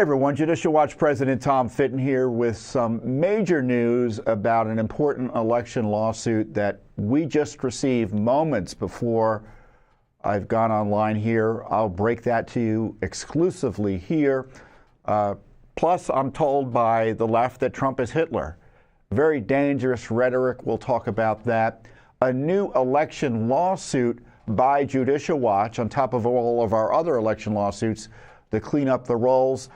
everyone, Judicial Watch President Tom Fitton here with some major news about an important election lawsuit that we just received moments before I've gone online here. I'll break that to you exclusively here. Plus, I'm told by the left that Trump is Hitler. Very dangerous rhetoric. We'll talk about that. A new election lawsuit by Judicial Watch on top of all of our other election lawsuits to clean up the rolls.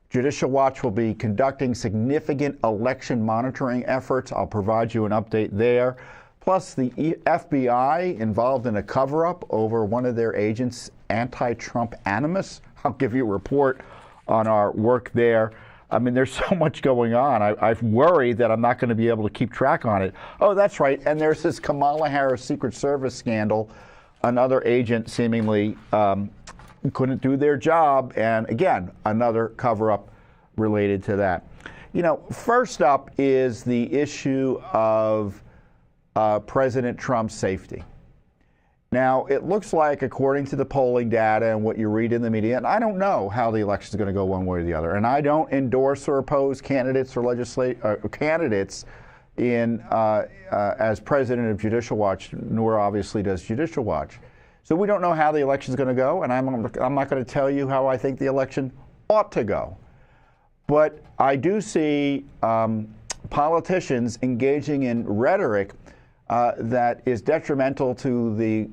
Judicial Watch will be conducting significant election monitoring efforts. I'll provide you an update there. Plus, the FBI involved in a cover-up over one of their agents' anti-Trump animus. I'll give you a report on our work there. I mean, there's so much going on. I've worried that I'm not going to be able to keep track on it. Oh, that's right. And there's this Kamala Harris Secret Service scandal. Another agent seemingly couldn't do their job, and again, another cover-up related to that. You know, first up is the issue of President Trump's safety. Now, it looks like, according to the polling data and what you read in the media, and I don't know how the election is going to go one way or the other, and I don't endorse or oppose candidates or candidates in as president of Judicial Watch, nor obviously does Judicial Watch. So we don't know how the election is going to go, and I'm not going to tell you how I think the election ought to go. But I do see politicians engaging in rhetoric that is detrimental to the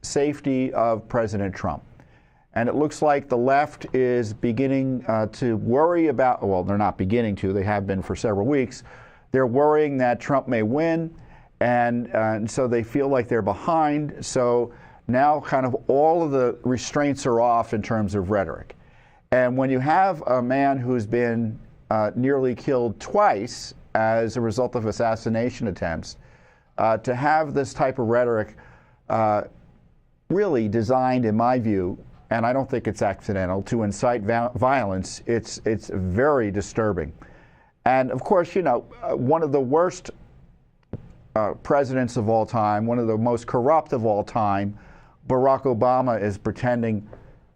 safety of President Trump. And it looks like the left is beginning to worry about, well, they're not beginning to, they have been for several weeks. They're worrying that Trump may win, and so they feel like they're behind. So now kind of all of the restraints are off in terms of rhetoric. And when you have a man who's been nearly killed twice as a result of assassination attempts, to have this type of rhetoric really designed, in my view, and I don't think it's accidental, to incite violence, it's very disturbing. And of course, you know, one of the worst presidents of all time, one of the most corrupt of all time, Barack Obama, is pretending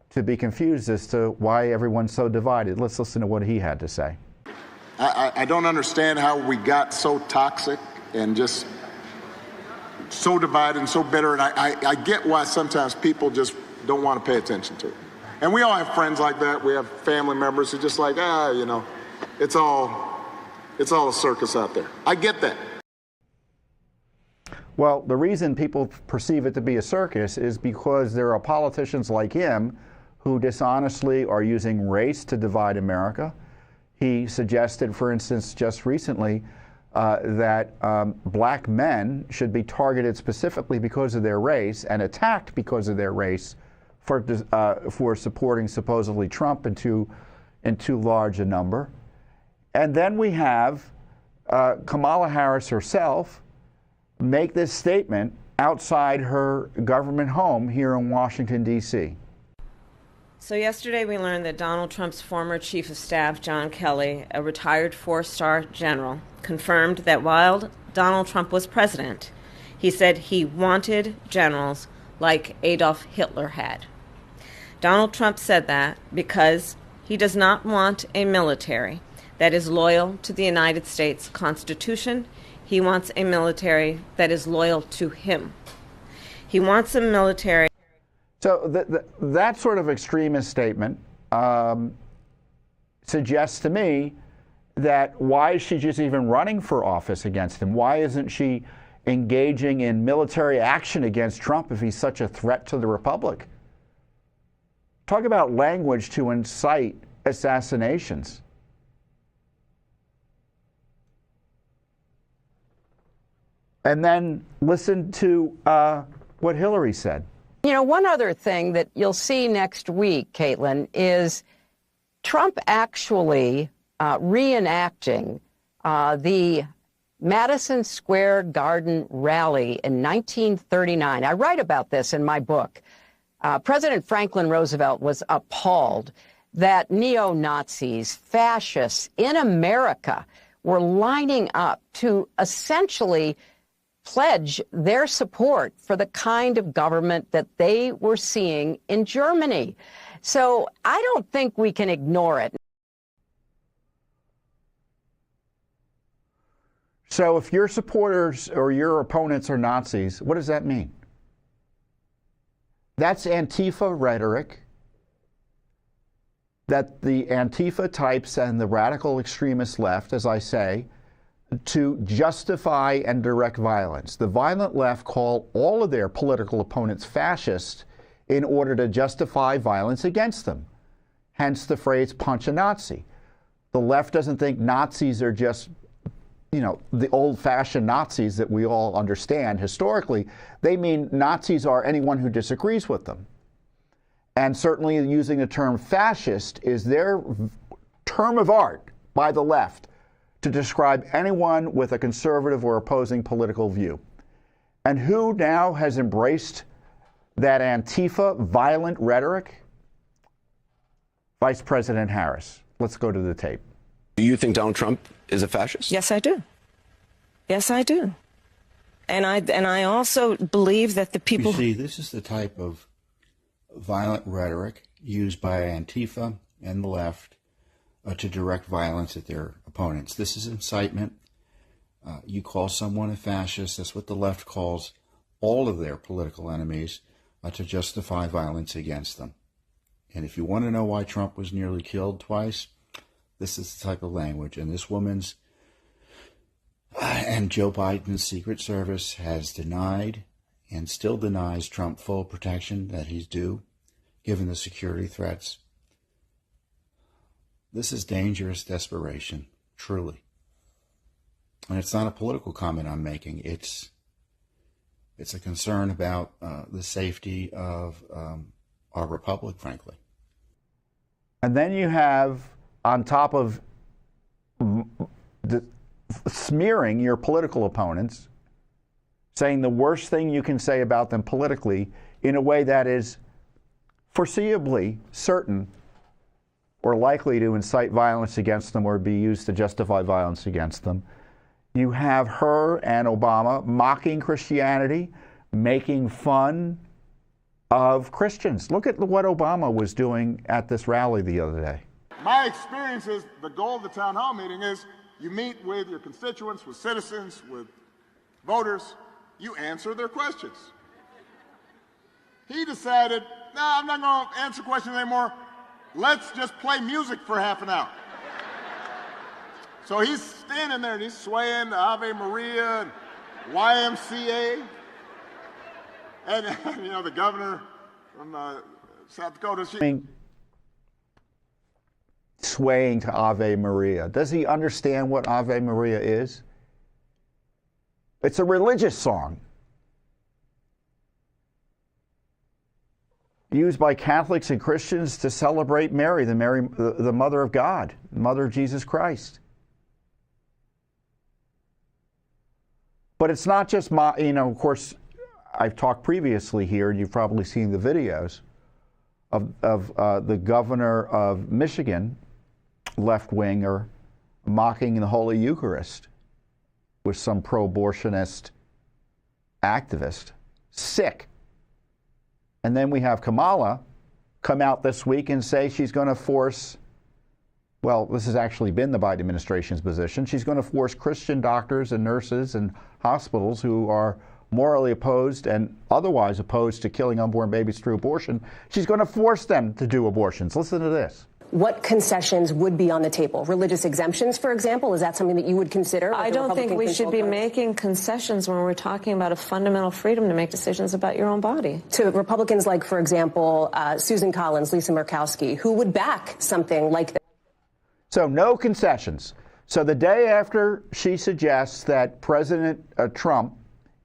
to be confused as to why everyone's so divided. Let's listen to what he had to say. I don't understand how we got so toxic and just so divided and so bitter. And I get why sometimes people just don't want to pay attention to it. And we all have friends like that. We have family members who just like, you know, it's all a circus out there. I get that. Well, the reason people perceive it to be a circus is because there are politicians like him who dishonestly are using race to divide America. He suggested, for instance, just recently, that black men should be targeted specifically because of their race and attacked because of their race for supporting supposedly Trump in too large a number. And then we have Kamala Harris herself make this statement outside her government home here in Washington, D.C. So yesterday we learned that Donald Trump's former chief of staff, John Kelly, a retired four-star general, confirmed that while Donald Trump was president, he said he wanted generals like Adolf Hitler had. Donald Trump said that because he does not want a military that is loyal to the United States Constitution. He wants a military that is loyal to him. He wants a military. So that sort of extremist statement suggests to me that why is she just even running for office against him? Why isn't she engaging in military action against Trump if he's such a threat to the republic? Talk about language to incite assassinations. And then listen to what Hillary said. You know, one other thing that you'll see next week, Caitlin, is Trump actually reenacting the Madison Square Garden rally in 1939. I write about this in my book. President Franklin Roosevelt was appalled that neo-Nazis, fascists in America were lining up to essentially pledge their support for the kind of government that they were seeing in Germany. So I don't think we can ignore it. So if your supporters or your opponents are Nazis, what does that mean? That's Antifa rhetoric that the Antifa types and the radical extremist left, as I say, to justify and direct violence. The violent left call all of their political opponents fascist in order to justify violence against them. Hence the phrase punch a Nazi. The left doesn't think Nazis are just, the old-fashioned Nazis that we all understand historically. They mean Nazis are anyone who disagrees with them. And certainly using the term fascist is their term of art by the left to describe anyone with a conservative or opposing political view. And who now has embraced that Antifa violent rhetoric? Vice President Harris. Let's go to the tape. Do you think Donald Trump is a fascist? Yes, I do. Yes, I do. And I also believe that the people... You see, this is the type of violent rhetoric used by Antifa and the left to direct violence at their opponents. This is incitement. You call someone a fascist. That's what the left calls all of their political enemies to justify violence against them. And if you want to know why Trump was nearly killed twice, this is the type of language. And this woman's and Joe Biden's Secret Service has denied and still denies Trump full protection that he's due, given the security threats. This is dangerous desperation, truly. And it's not a political comment I'm making. It's a concern about the safety of our republic, frankly. And then you have, on top of smearing your political opponents, saying the worst thing you can say about them politically in a way that is foreseeably certain or likely to incite violence against them or be used to justify violence against them. You have her and Obama mocking Christianity, making fun of Christians. Look at what Obama was doing at this rally the other day. My experience is the goal of the town hall meeting is you meet with your constituents, with citizens, with voters. You answer their questions. He decided, no, I'm not going to answer questions anymore. Let's just play music for half an hour. So he's standing there and he's swaying to Ave Maria and YMCA. And, the governor from South Dakota, swaying to Ave Maria. Does he understand what Ave Maria is? It's a religious song used by Catholics and Christians to celebrate Mary, the Mother of God, Mother of Jesus Christ. But it's not just, of course, I've talked previously here, and you've probably seen the videos of the governor of Michigan, left-winger, mocking the Holy Eucharist with some pro-abortionist activist. Sick. And then we have Kamala come out this week and say she's going to force, well, this has actually been the Biden administration's position, she's going to force Christian doctors and nurses and hospitals who are morally opposed and otherwise opposed to killing unborn babies through abortion, she's going to force them to do abortions. Listen to this. What concessions would be on the table? Religious exemptions, for example? Is that something that you would consider? I don't think we should be making concessions when we're talking about a fundamental freedom to make decisions about your own body. To Republicans like, for example, Susan Collins, Lisa Murkowski, who would back something like that. So no concessions. So the day after she suggests that President Trump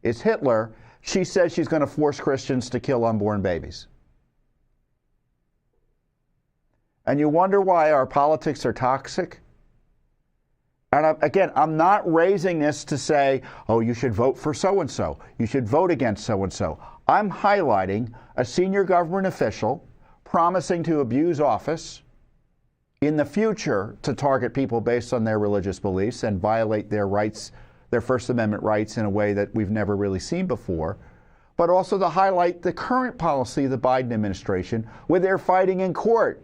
is Hitler, she says she's going to force Christians to kill unborn babies. And you wonder why our politics are toxic? And again, I'm not raising this to say, oh, you should vote for so-and-so. You should vote against so-and-so. I'm highlighting a senior government official promising to abuse office in the future to target people based on their religious beliefs and violate their rights, their First Amendment rights in a way that we've never really seen before, but also to highlight the current policy of the Biden administration where they're fighting in court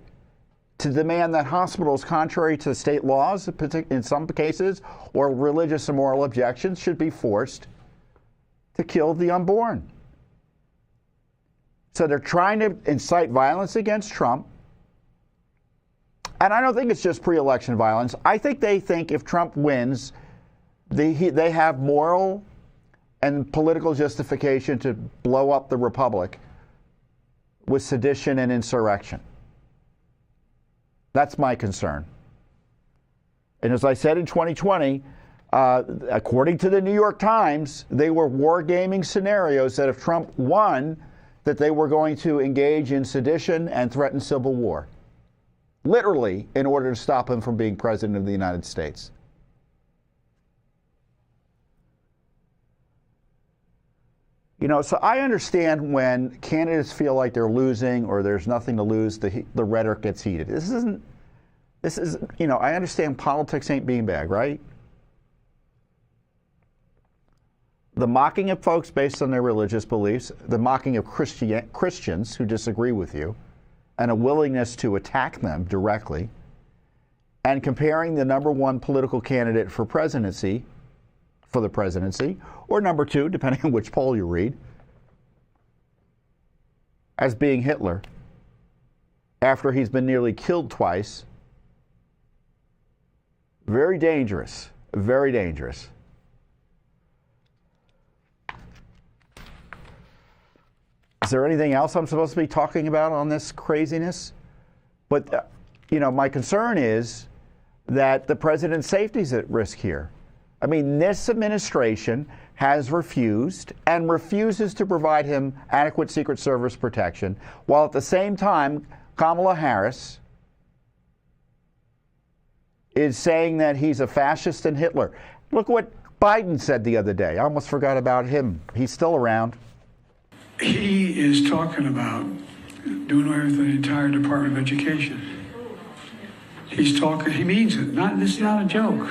to demand that hospitals, contrary to state laws in some cases, or religious and moral objections, should be forced to kill the unborn. So they're trying to incite violence against Trump. And I don't think it's just pre-election violence. I think they think if Trump wins, they have moral and political justification to blow up the republic with sedition and insurrection. That's my concern. And as I said in 2020, according to the New York Times, they were wargaming scenarios that if Trump won, that they were going to engage in sedition and threaten civil war. Literally, in order to stop him from being president of the United States. You know, so I understand when candidates feel like they're losing or there's nothing to lose, the rhetoric gets heated. This is, you know, I understand politics ain't beanbag, right? The mocking of folks based on their religious beliefs, the mocking of Christians who disagree with you, and a willingness to attack them directly, and comparing the number one political candidate for the presidency, or number two, depending on which poll you read, as being Hitler, after he's been nearly killed twice. Very dangerous, very dangerous. Is there anything else I'm supposed to be talking about on this craziness? But, you know, my concern is that the president's safety is at risk here. I mean, this administration has refused and refuses to provide him adequate Secret Service protection, while at the same time, Kamala Harris is saying that he's a fascist and Hitler. Look what Biden said the other day. I almost forgot about him. He's still around. He is talking about doing away with the entire Department of Education. He's talking, he means it. This is not a joke.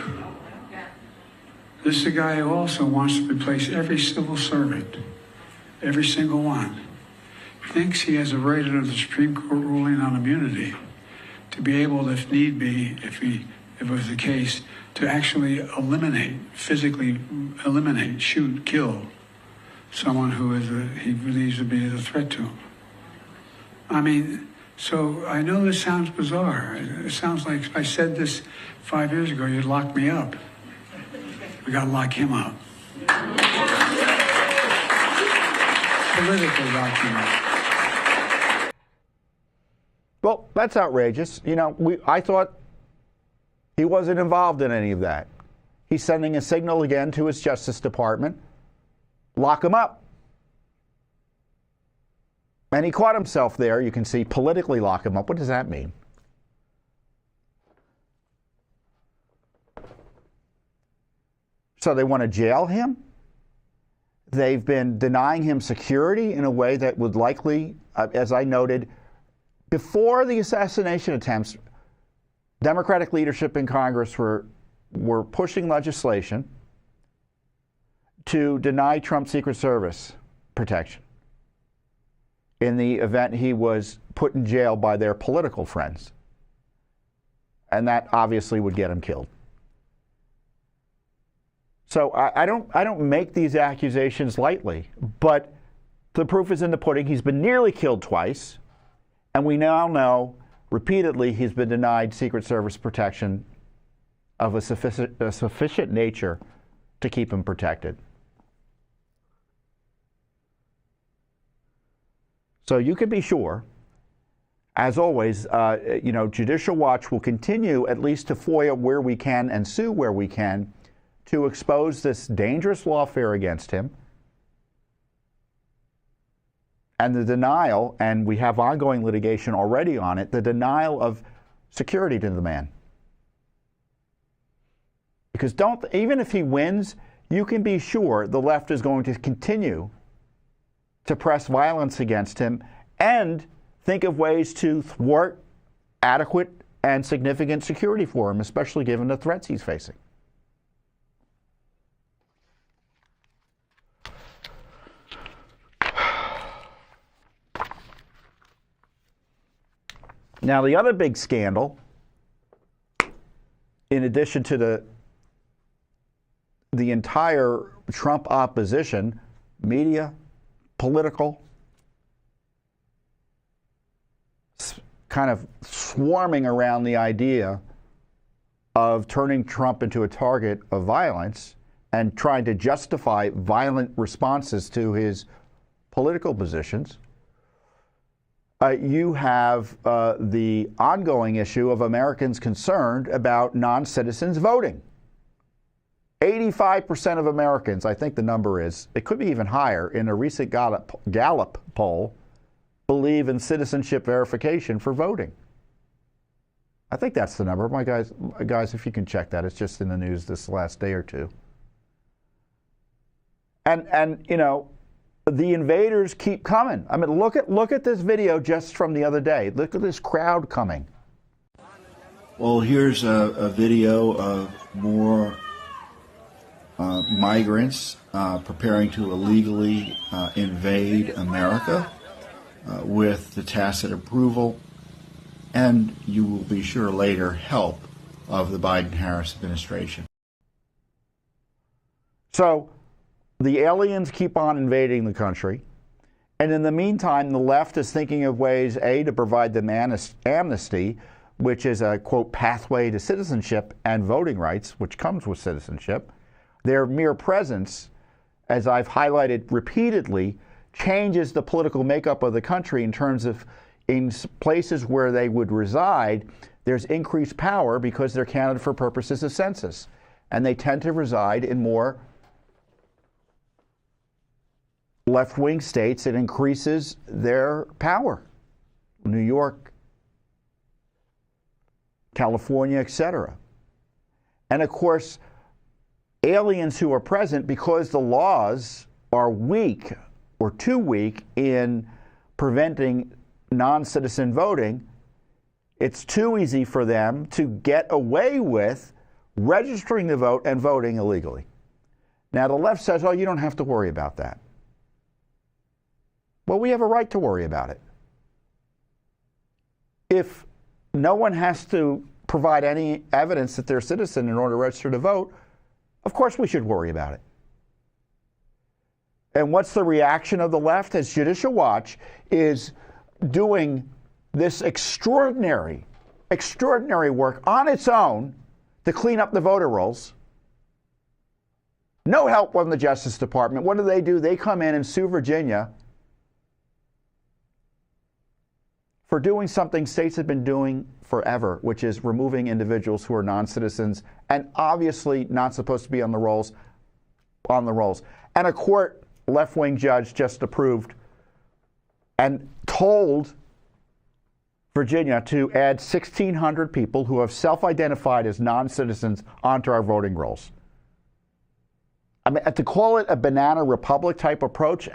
This is a guy who also wants to replace every civil servant, every single one. Thinks he has a right under the Supreme Court ruling on immunity to be able, if need be, if it was the case, to actually physically eliminate, shoot, kill someone who he believes to be a threat to him. I mean, so I know this sounds bizarre. It sounds like if I said this 5 years ago, you'd lock me up. We got to lock him up. Politically lock him up. Well, that's outrageous. You know, I thought he wasn't involved in any of that. He's sending a signal again to his Justice Department. Lock him up. And he caught himself there. You can see politically lock him up. What does that mean? So they want to jail him? They've been denying him security in a way that would likely, as I noted, before the assassination attempts, Democratic leadership in Congress were pushing legislation to deny Trump Secret Service protection in the event he was put in jail by their political friends. And that obviously would get him killed. So I don't make these accusations lightly, but the proof is in the pudding. He's been nearly killed twice, and we now know repeatedly he's been denied Secret Service protection of a sufficient nature to keep him protected. So you can be sure, as always, Judicial Watch will continue at least to FOIA where we can and sue where we can to expose this dangerous lawfare against him and the denial, and we have ongoing litigation already on it, the denial of security to the man. Because even if he wins, you can be sure the left is going to continue to press violence against him and think of ways to thwart adequate and significant security for him, especially given the threats he's facing. Now, the other big scandal, in addition to the entire Trump opposition, media, political, kind of swarming around the idea of turning Trump into a target of violence and trying to justify violent responses to his political positions. You have the ongoing issue of Americans concerned about non-citizens voting. 85% of Americans, I think the number is, it could be even higher, in a recent Gallup poll, believe in citizenship verification for voting. I think that's the number. My guys, if you can check that, it's just in the news this last day or two. And you know, the invaders keep coming. I mean, look at this video just from the other day. Look at this crowd coming. Well, here's a video of more migrants preparing to illegally invade America with the tacit approval, and you will be sure later, help of the Biden-Harris administration. So the aliens keep on invading the country, and in the meantime, the left is thinking of ways, A, to provide them amnesty, which is a, quote, pathway to citizenship and voting rights, which comes with citizenship. Their mere presence, as I've highlighted repeatedly, changes the political makeup of the country in terms of in places where they would reside, there's increased power because they're counted for purposes of census. And they tend to reside in more left-wing states. It increases their power. New York, California, etc. And of course, aliens who are present, because the laws are weak or too weak in preventing non-citizen voting, it's too easy for them to get away with registering to vote and voting illegally. Now, the left says, oh, you don't have to worry about that. Well, we have a right to worry about it. If no one has to provide any evidence that they're a citizen in order to register to vote, of course we should worry about it. And what's the reaction of the left? As Judicial Watch is doing this extraordinary work on its own to clean up the voter rolls. No help from the Justice Department. What do? They come in and sue Virginia for doing something states have been doing forever, which is removing individuals who are non-citizens and obviously not supposed to be on the rolls. And a court left-wing judge just approved and told Virginia to add 1,600 people who have self-identified as non-citizens onto our voting rolls. I mean, to call it a banana republic type approach,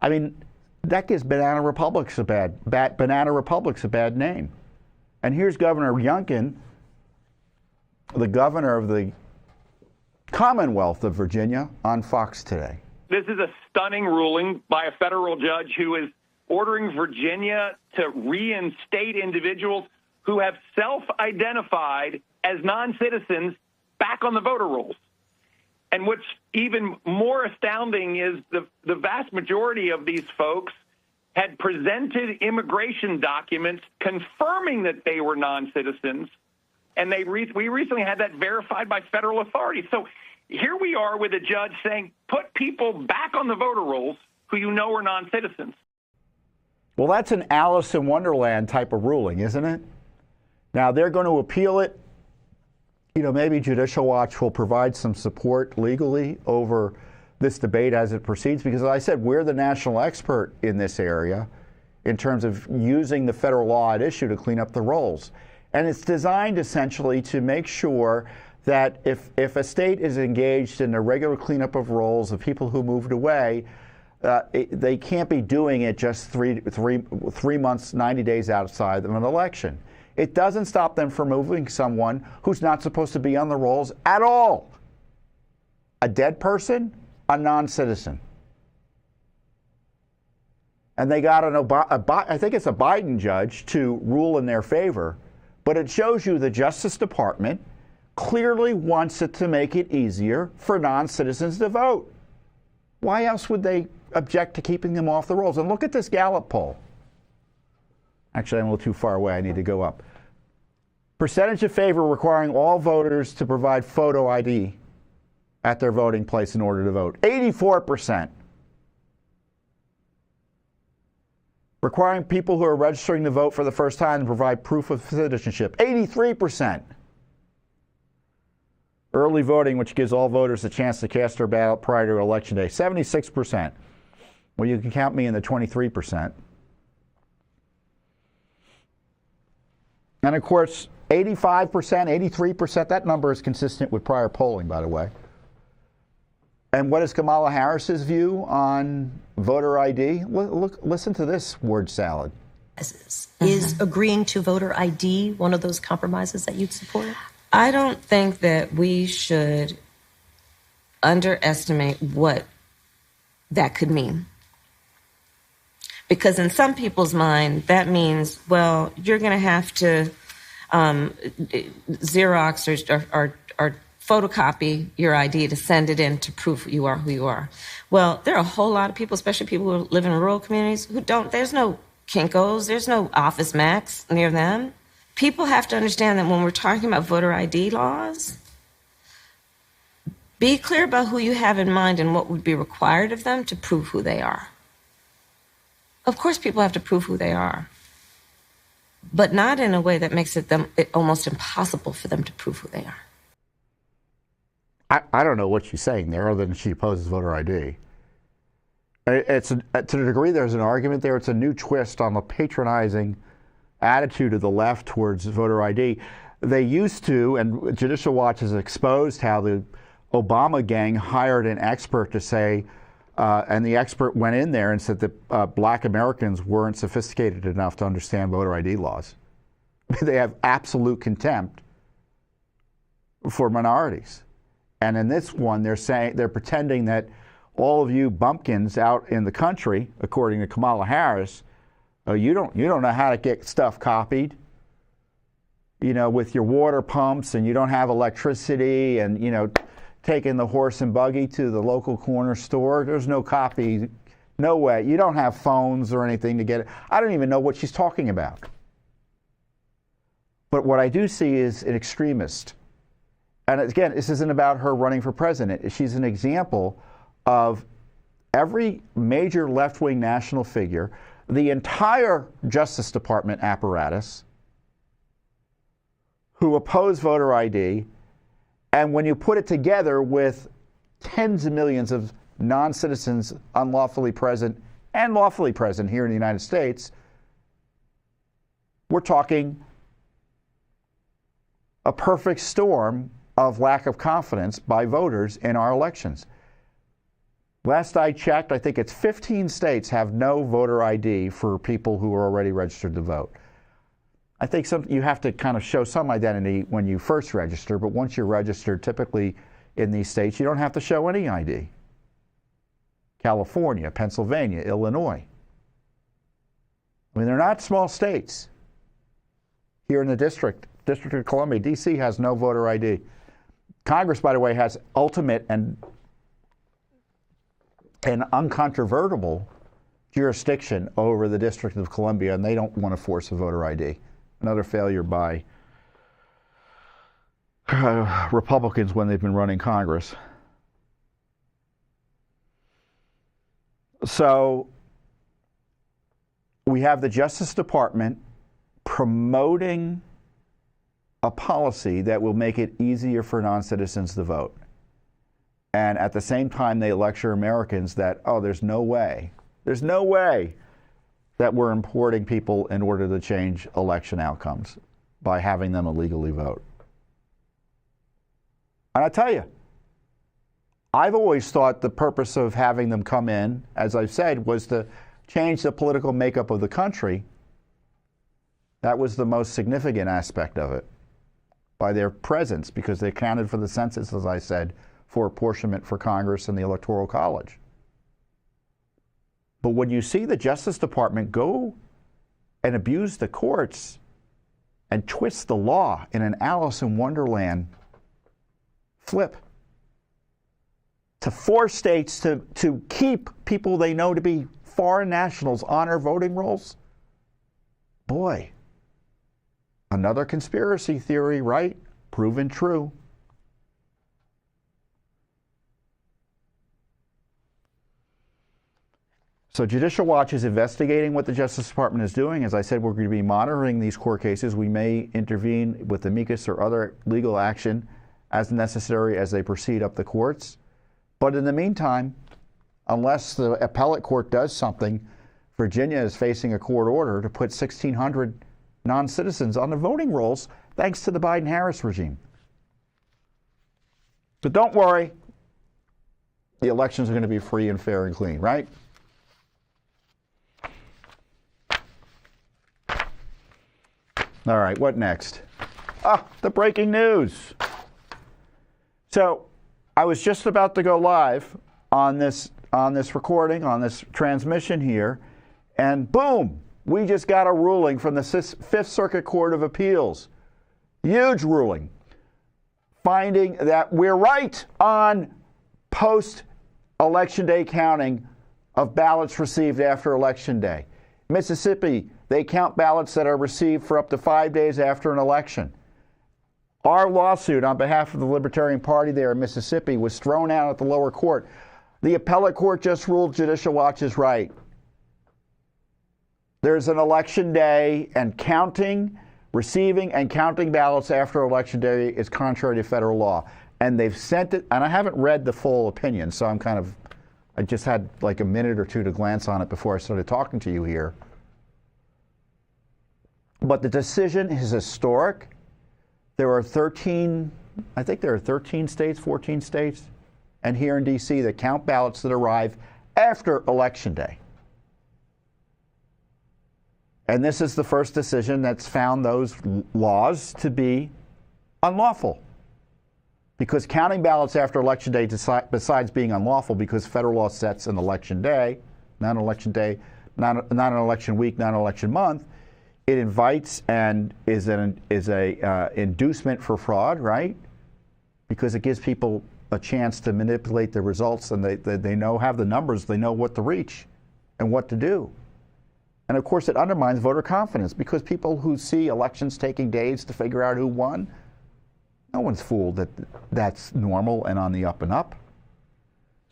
I mean, that gives banana republics a bad name. And here's Governor Youngkin, the governor of the Commonwealth of Virginia, on Fox today. This is a stunning ruling by a federal judge who is ordering Virginia to reinstate individuals who have self-identified as non-citizens back on the voter rolls. And what's even more astounding is the vast majority of these folks had presented immigration documents confirming that they were non-citizens, and we recently had that verified by federal authorities. So here we are with a judge saying, put people back on the voter rolls who you know are non-citizens. Well, that's an Alice in Wonderland type of ruling, isn't it? Now, they're going to appeal it. You know, maybe Judicial Watch will provide some support legally over this debate as it proceeds, because as I said, we're the national expert in this area in terms of using the federal law at issue to clean up the rolls. And it's designed essentially to make sure that if a state is engaged in a regular cleanup of rolls of people who moved away, they can't be doing it just three months, 90 days outside of an election. It doesn't stop them from moving someone who's not supposed to be on the rolls at all. A dead person, a non-citizen. and they got I think it's a Biden judge to rule in their favor, but it shows you the Justice Department clearly wants it to make it easier for non-citizens to vote. Why else would they object to keeping them off the rolls? And look at this Gallup poll. Actually, I'm a little too far away. I need to go up. Percentage of favor requiring all voters to provide photo ID at their voting place in order to vote. 84%. Requiring people who are registering to vote for the first time to provide proof of citizenship. 83%. Early voting, which gives all voters a chance to cast their ballot prior to Election Day. 76%. Well, you can count me in the 23%. And of course, 85%, 83%, that number is consistent with prior polling, by the way. And what is Kamala Harris's view on voter ID? Listen to this word salad. Is agreeing to voter ID one of those compromises that you'd support? I don't think that we should underestimate what that could mean. Because in some people's mind, that means, well, you're going to have to Xerox or photocopy your ID to send it in to prove you are who you are. Well, there are a whole lot of people, especially people who live in rural communities, who don't, there's no Kinko's, there's no Office Max near them. People have to understand that when we're talking about voter ID laws, be clear about who you have in mind and what would be required of them to prove who they are. Of course, people have to prove who they are, but not in a way that makes it almost impossible for them to prove who they are. I don't know what she's saying there other than she opposes voter ID. It's to the degree there's an argument there, it's a new twist on the patronizing attitude of the left towards voter ID. They used to, and Judicial Watch has exposed how the Obama gang hired an expert to say, and the expert went in there and said that black Americans weren't sophisticated enough to understand voter ID laws. They have absolute contempt for minorities. And in this one, they're pretending that all of you bumpkins out in the country, according to Kamala Harris, you don't know how to get stuff copied, with your water pumps, and you don't have electricity, and taking the horse and buggy to the local corner store. There's no copy, no way. You don't have phones or anything to get it. I don't even know what she's talking about. But what I do see is an extremist. And again, this isn't about her running for president. She's an example of every major left-wing national figure, the entire Justice Department apparatus, who oppose voter ID. And when you put it together with tens of millions of non-citizens unlawfully present and lawfully present here in the United States, we're talking a perfect storm of lack of confidence by voters in our elections. Last I checked, I think it's 15 states have no voter ID for people who are already registered to vote. I think you have to kind of show some identity when you first register, but once you're registered, typically in these states, you don't have to show any ID. California, Pennsylvania, Illinois. I mean, they're not small states. Here in the District of Columbia, D.C. has no voter ID. Congress, by the way, has ultimate and uncontrovertible jurisdiction over the District of Columbia, and they don't want to force a voter ID. Another failure by Republicans when they've been running Congress. So we have the Justice Department promoting a policy that will make it easier for non-citizens to vote. And at the same time, they lecture Americans that, there's no way that we're importing people in order to change election outcomes by having them illegally vote. And I tell you, I've always thought the purpose of having them come in, as I've said, was to change the political makeup of the country. That was the most significant aspect of it, by their presence, because they counted for the census, as I said, for apportionment for Congress and the Electoral College. But when you see the Justice Department go and abuse the courts and twist the law in an Alice in Wonderland flip to force states to keep people they know to be foreign nationals on their voting rolls, boy, another conspiracy theory, right? Proven true. So Judicial Watch is investigating what the Justice Department is doing. As I said, we're going to be monitoring these court cases. We may intervene with amicus or other legal action as necessary as they proceed up the courts. But in the meantime, unless the appellate court does something, Virginia is facing a court order to put 1,600 non-citizens on the voting rolls thanks to the Biden-Harris regime. But don't worry, the elections are going to be free and fair and clean, right? All right, what next? The breaking news. So I was just about to go live on this recording, on this transmission here, and boom, we just got a ruling from the Fifth Circuit Court of Appeals. Huge ruling, finding that we're right on post-Election Day counting of ballots received after Election Day. Mississippi, they count ballots that are received for up to 5 days after an election. Our lawsuit on behalf of the Libertarian Party there in Mississippi was thrown out at the lower court. The appellate court just ruled Judicial Watch is right. There's an election day, and receiving and counting ballots after Election Day is contrary to federal law. And they've sent it, and I haven't read the full opinion, so I just had like a minute or two to glance on it before I started talking to you here. But the decision is historic. There are 13 states, 14 states, and here in D.C. that count ballots that arrive after Election Day. And this is the first decision that's found those laws to be unlawful. Because counting ballots after Election Day, besides being unlawful because federal law sets an election day, not an election day, not an election week, not an election month, it invites and is a inducement for fraud, right? Because it gives people a chance to manipulate the results, and they have the numbers, they know what to reach and what to do. And of course, it undermines voter confidence because people who see elections taking days to figure out who won, no one's fooled that that's normal and on the up and up.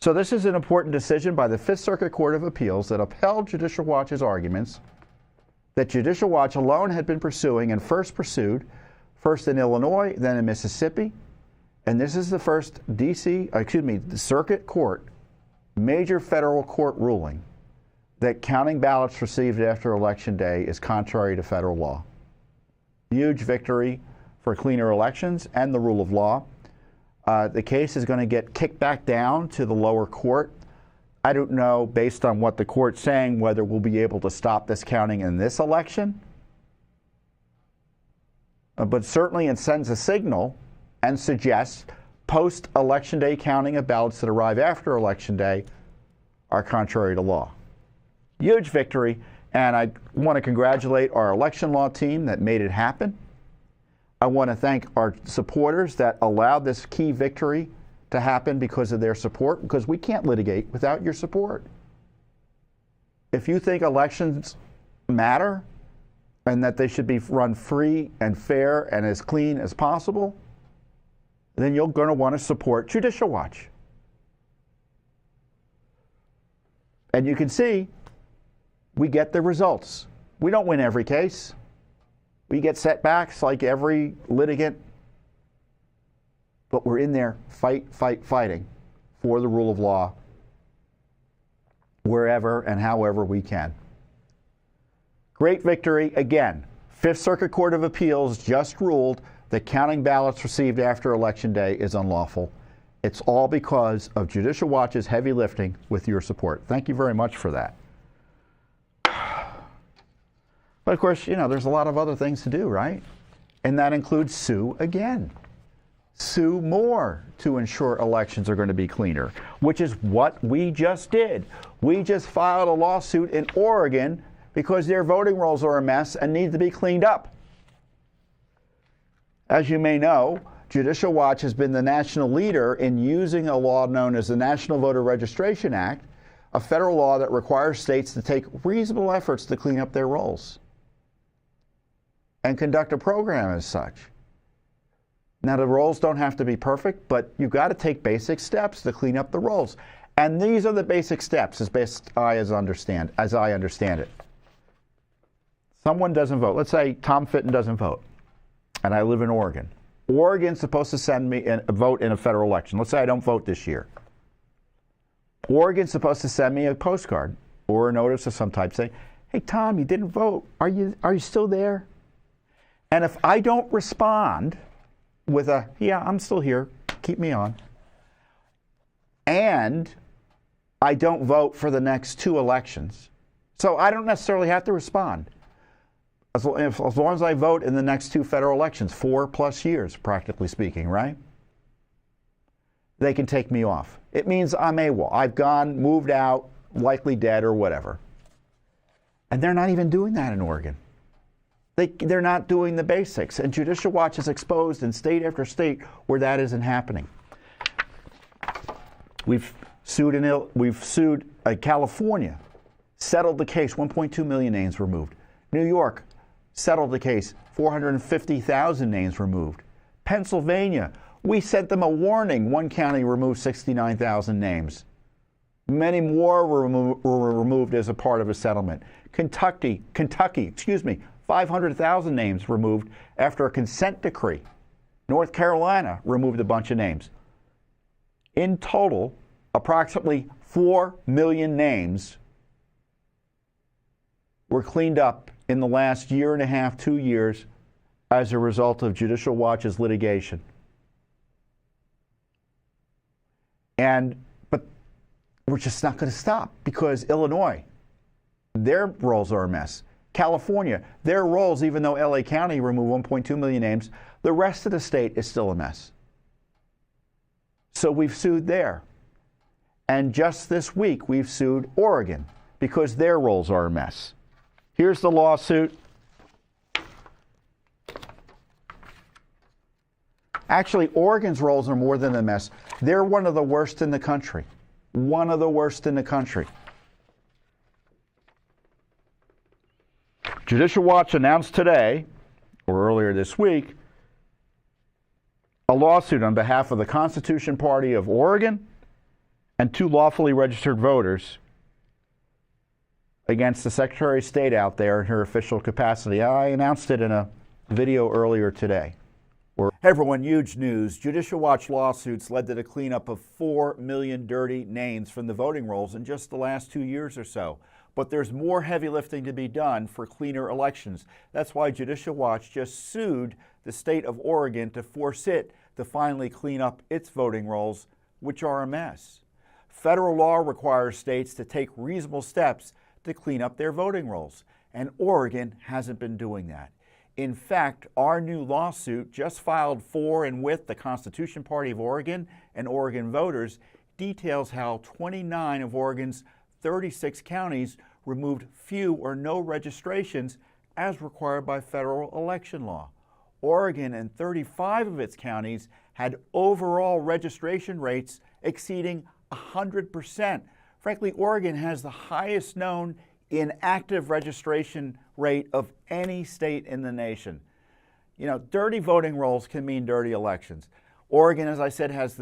So this is an important decision by the Fifth Circuit Court of Appeals that upheld Judicial Watch's arguments that Judicial Watch alone had been pursuing and first in Illinois, then in Mississippi. And this is the first the Circuit Court, major federal court ruling that counting ballots received after Election Day is contrary to federal law. Huge victory for cleaner elections and the rule of law. The case is going to get kicked back down to the lower court. I don't know, based on what the court's saying, whether we'll be able to stop this counting in this election. But certainly it sends a signal and suggests post-Election Day counting of ballots that arrive after Election Day are contrary to law. Huge victory, and I want to congratulate our election law team that made it happen. I want to thank our supporters that allowed this key victory to happen because of their support, because we can't litigate without your support. If you think elections matter and that they should be run free and fair and as clean as possible, then you're going to want to support Judicial Watch. And you can see we get the results. We don't win every case. We get setbacks like every litigant. But we're in there fighting for the rule of law wherever and however we can. Great victory. Again, Fifth Circuit Court of Appeals just ruled that counting ballots received after Election Day is unlawful. It's all because of Judicial Watch's heavy lifting with your support. Thank you very much for that. But of course, there's a lot of other things to do, right? And that includes sue again. sue more to ensure elections are going to be cleaner, which is what we just did. We just filed a lawsuit in Oregon because their voting rolls are a mess and need to be cleaned up. As you may know, Judicial Watch has been the national leader in using a law known as the National Voter Registration Act, a federal law that requires states to take reasonable efforts to clean up their rolls and conduct a program as such. Now, the rolls don't have to be perfect, but you've got to take basic steps to clean up the rolls. And these are the basic steps, as best I understand it. Someone doesn't vote. Let's say Tom Fitton doesn't vote, and I live in Oregon. Oregon's supposed to send me a vote in a federal election. Let's say I don't vote this year. Oregon's supposed to send me a postcard or a notice of some type saying, "Hey, Tom, you didn't vote. Are you still there?" And if I don't respond with a, "Yeah, I'm still here, keep me on," and I don't vote for the next 2 elections, so I don't necessarily have to respond. As long as I vote in the next 2 federal elections, 4+ years, practically speaking, right? They can take me off. It means I'm AWOL. I've gone, moved out, likely dead or whatever. And they're not even doing that in Oregon. They're not doing the basics. And Judicial Watch is exposed in state after state where that isn't happening. We've sued California, settled the case, 1.2 million names removed. New York, settled the case, 450,000 names removed. Pennsylvania, we sent them a warning. One county removed 69,000 names. Many more were removed as a part of a settlement. Kentucky, 500,000 names removed after a consent decree. North Carolina removed a bunch of names. In total, approximately 4 million names were cleaned up in the last year and a half, 2 years, as a result of Judicial Watch's litigation. But we're just not going to stop because Illinois, their rolls are a mess. California, their rolls, even though LA County removed 1.2 million names, the rest of the state is still a mess. So we've sued there. And just this week, we've sued Oregon because their rolls are a mess. Here's the lawsuit. Actually, Oregon's rolls are more than a mess. They're one of the worst in the country. One of the worst in the country. Judicial Watch announced today, or earlier this week, a lawsuit on behalf of the Constitution Party of Oregon and 2 lawfully registered voters against the Secretary of State out there in her official capacity. I announced it in a video earlier today. Hey everyone, huge news. Judicial Watch lawsuits led to the cleanup of 4 million dirty names from the voting rolls in just the last 2 years or so. But there's more heavy lifting to be done for cleaner elections. That's why Judicial Watch just sued the state of Oregon to force it to finally clean up its voting rolls, which are a mess. Federal law requires states to take reasonable steps to clean up their voting rolls, and Oregon hasn't been doing that. In fact, our new lawsuit, just filed for and with the Constitution Party of Oregon and Oregon voters, details how 29 of Oregon's 36 counties removed few or no registrations as required by federal election law. Oregon and 35 of its counties had overall registration rates exceeding 100%. Frankly, Oregon has the highest known inactive registration rate of any state in the nation. You know, dirty voting rolls can mean dirty elections. Oregon, as I said, has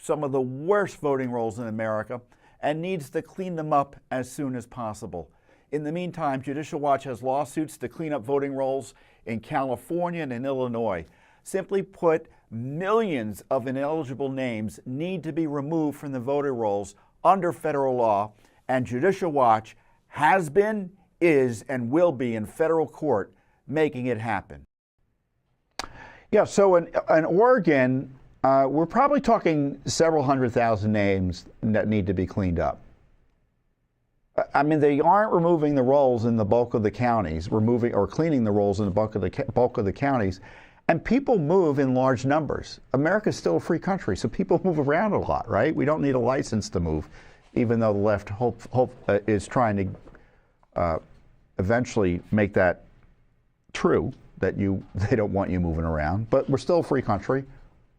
some of the worst voting rolls in America and needs to clean them up as soon as possible. In the meantime, Judicial Watch has lawsuits to clean up voting rolls in California and in Illinois. Simply put, millions of ineligible names need to be removed from the voter rolls under federal law, and Judicial Watch has been, is, and will be in federal court making it happen. Yeah, so in Oregon, we're probably talking several 100,000 names that need to be cleaned up. I mean, they aren't removing the rolls in the bulk of the counties, cleaning the rolls in the bulk of the counties, And people move in large numbers. America's still a free country, so people move around a lot, right? We don't need a license to move, even though the left is trying to eventually make that true, that they don't want you moving around. But we're still a free country.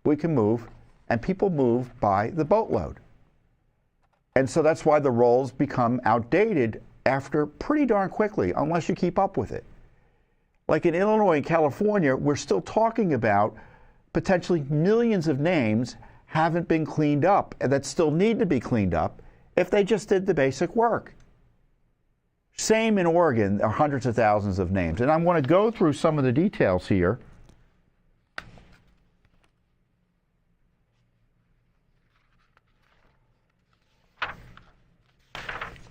We can move, and people move by the boatload. And so that's why the rolls become outdated after pretty darn quickly, unless you keep up with it. Like in Illinois and California, we're still talking about potentially millions of names haven't been cleaned up and that still need to be cleaned up if they just did the basic work. Same in Oregon, there are hundreds of thousands of names. And I want to go through some of the details here.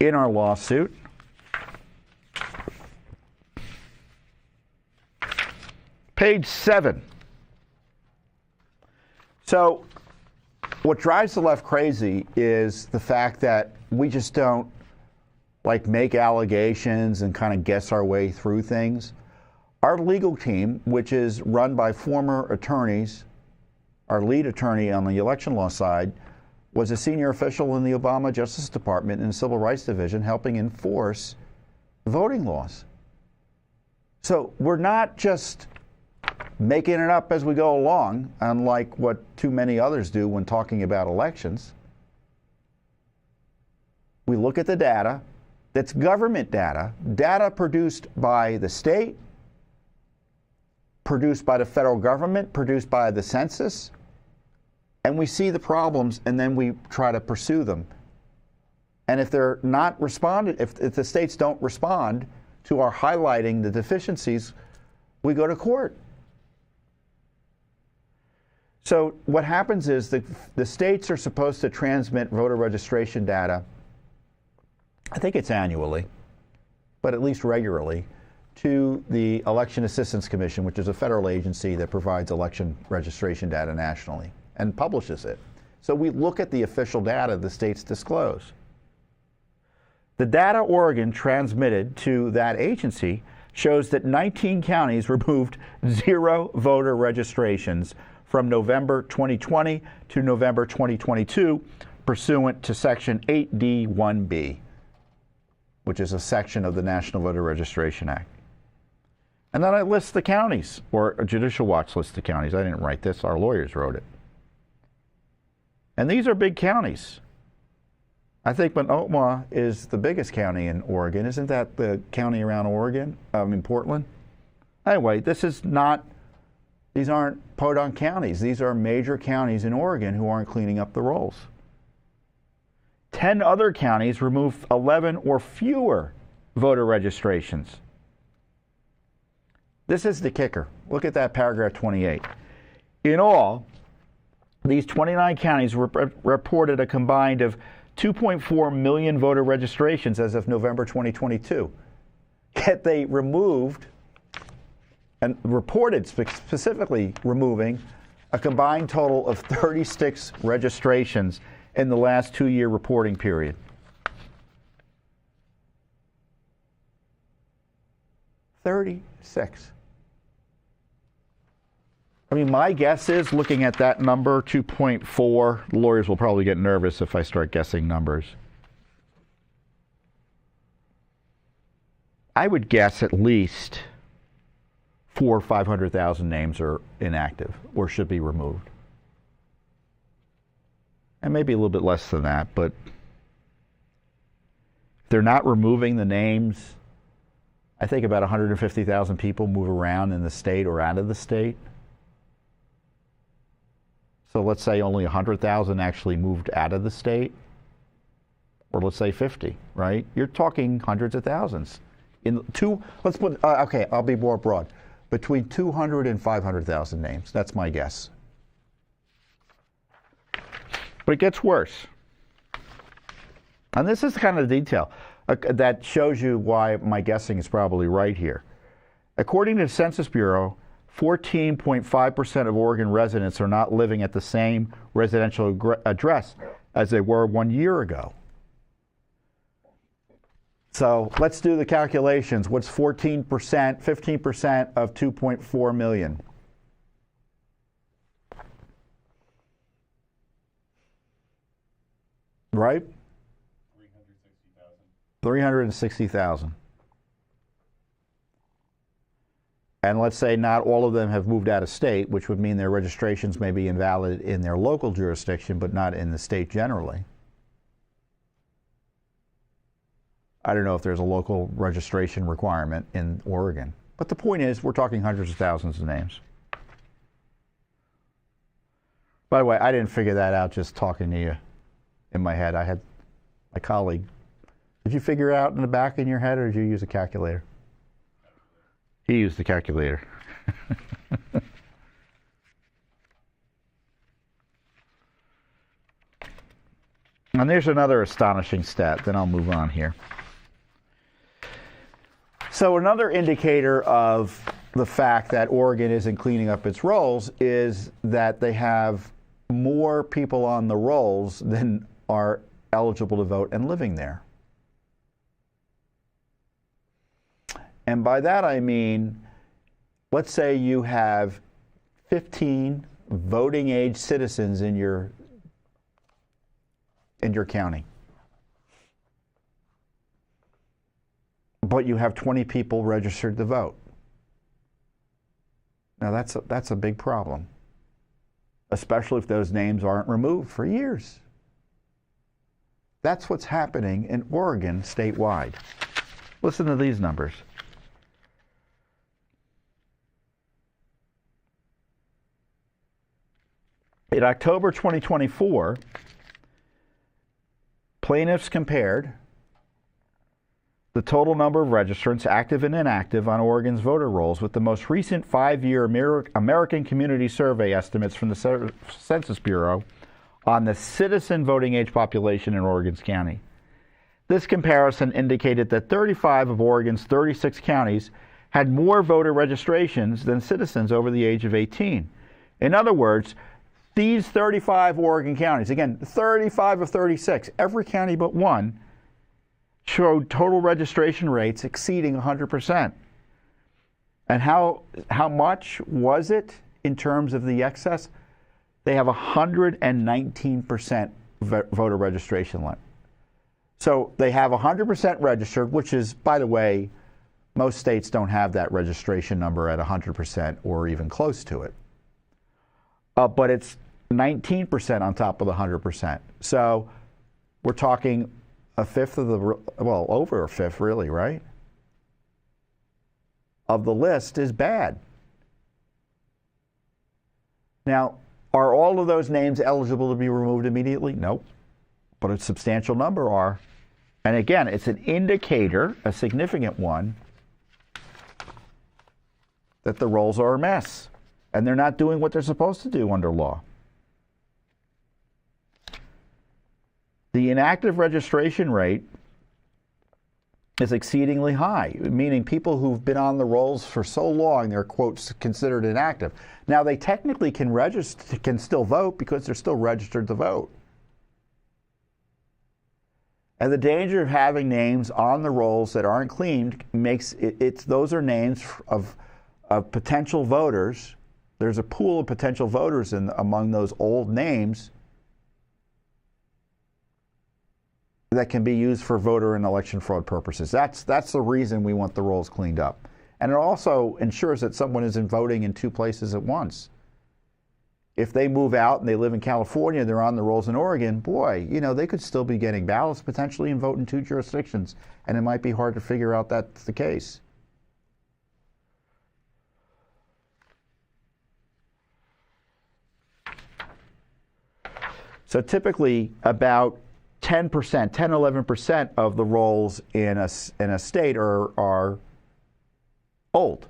In our lawsuit. Page 7. So what drives the left crazy is the fact that we just don't make allegations and kind of guess our way through things. Our legal team, which is run by former attorneys, our lead attorney on the election law side was a senior official in the Obama Justice Department in the Civil Rights Division helping enforce voting laws. So we're not just making it up as we go along, unlike what too many others do when talking about elections. We look at the data. That's government data, data produced by the state, produced by the federal government, produced by the census, and we see the problems and then we try to pursue them. And if they're not responded, if the states don't respond to our highlighting the deficiencies, we go to court. So what happens is the states are supposed to transmit voter registration data, I think it's annually, but at least regularly, to the Election Assistance Commission, which is a federal agency that provides election registration data nationally and publishes it. So we look at the official data the states disclose. The data Oregon transmitted to that agency shows that 19 counties removed 0 voter registrations from November 2020 to November 2022, pursuant to Section 8D1B, which is a section of the National Voter Registration Act. And then I list the counties, or a Judicial Watch lists the counties. I didn't write this, our lawyers wrote it. And these are big counties. I think Omaha is the biggest county in Oregon. Isn't that the county around Oregon, in Portland? Anyway, these aren't podunk counties. These are major counties in Oregon who aren't cleaning up the rolls. 10 other counties removed 11 or fewer voter registrations. This is the kicker. Look at that paragraph 28. In all, these 29 counties reported a combined of 2.4 million voter registrations as of November 2022. Yet they removed and reported specifically removing a combined total of 36 registrations in the last 2-year reporting period. $36. I mean, my guess is, looking at that number, 2.4, lawyers will probably get nervous if I start guessing numbers. I would guess at least 400,000 or 500,000 names are inactive or should be removed. And maybe a little bit less than that, but if they're not removing the names, I think about 150,000 people move around in the state or out of the state. So let's say only 100,000 actually moved out of the state, or let's say 50, right? You're talking hundreds of thousands. Let's put, okay, I'll be more broad. Between 200 and 500,000 names. That's my guess. But it gets worse. And this is the kind of detail that shows you why my guessing is probably right here. According to the Census Bureau, 14.5% of Oregon residents are not living at the same residential address as they were 1 year ago. So let's do the calculations. What's 14%, 15% of 2.4 million? Right? 360,000. And let's say not all of them have moved out of state, which would mean their registrations may be invalid in their local jurisdiction, but not in the state generally. I don't know if there's a local registration requirement in Oregon. But the point is, we're talking hundreds of thousands of names. By the way, I didn't figure that out just talking to you in my head. I had my colleague. Did you figure it out in the back in your head, or did you use a calculator? He used the calculator. And there's another astonishing stat, then I'll move on here. So another indicator of the fact that Oregon isn't cleaning up its rolls is that they have more people on the rolls than are eligible to vote and living there. And by that I mean, let's say you have 15 voting age citizens in your county. But you have 20 people registered to vote. Now that's a big problem, especially if those names aren't removed for years. That's what's happening in Oregon statewide. Listen to these numbers. In October 2024, plaintiffs compared the total number of registrants, active and inactive, on Oregon's voter rolls with the most recent 5-year American Community Survey estimates from the Census Bureau on the citizen voting age population in Oregon's county. This comparison indicated that 35 of Oregon's 36 counties had more voter registrations than citizens over the age of 18. In other words, these 35 Oregon counties, again, 35 of 36, every county but one, showed total registration rates exceeding 100%. And how much was it in terms of the excess? They have 119% voter registration limit. So they have 100% registered, which is, by the way, most states don't have that registration number at 100% or even close to it. But it's 19% on top of the 100%. So we're talking a fifth of the, well, over a fifth really, right? Of the list is bad. Now, are all of those names eligible to be removed immediately? Nope. But a substantial number are. And again, it's an indicator, a significant one, that the rolls are a mess. And they're not doing what they're supposed to do under law. The inactive registration rate is exceedingly high, meaning people who've been on the rolls for so long, they're, quote, considered inactive. Now, they technically can still vote because they're still registered to vote. And the danger of having names on the rolls that aren't cleaned makes those are names of potential voters. There's a pool of potential voters among those old names that can be used for voter and election fraud purposes. That's the reason we want the rolls cleaned up. And it also ensures that someone isn't voting in two places at once. If they move out and they live in California, they're on the rolls in Oregon, boy, you know, they could still be getting ballots potentially and vote in two jurisdictions. And it might be hard to figure out that's the case. So typically about 10%, 11% of the rolls in a state are old,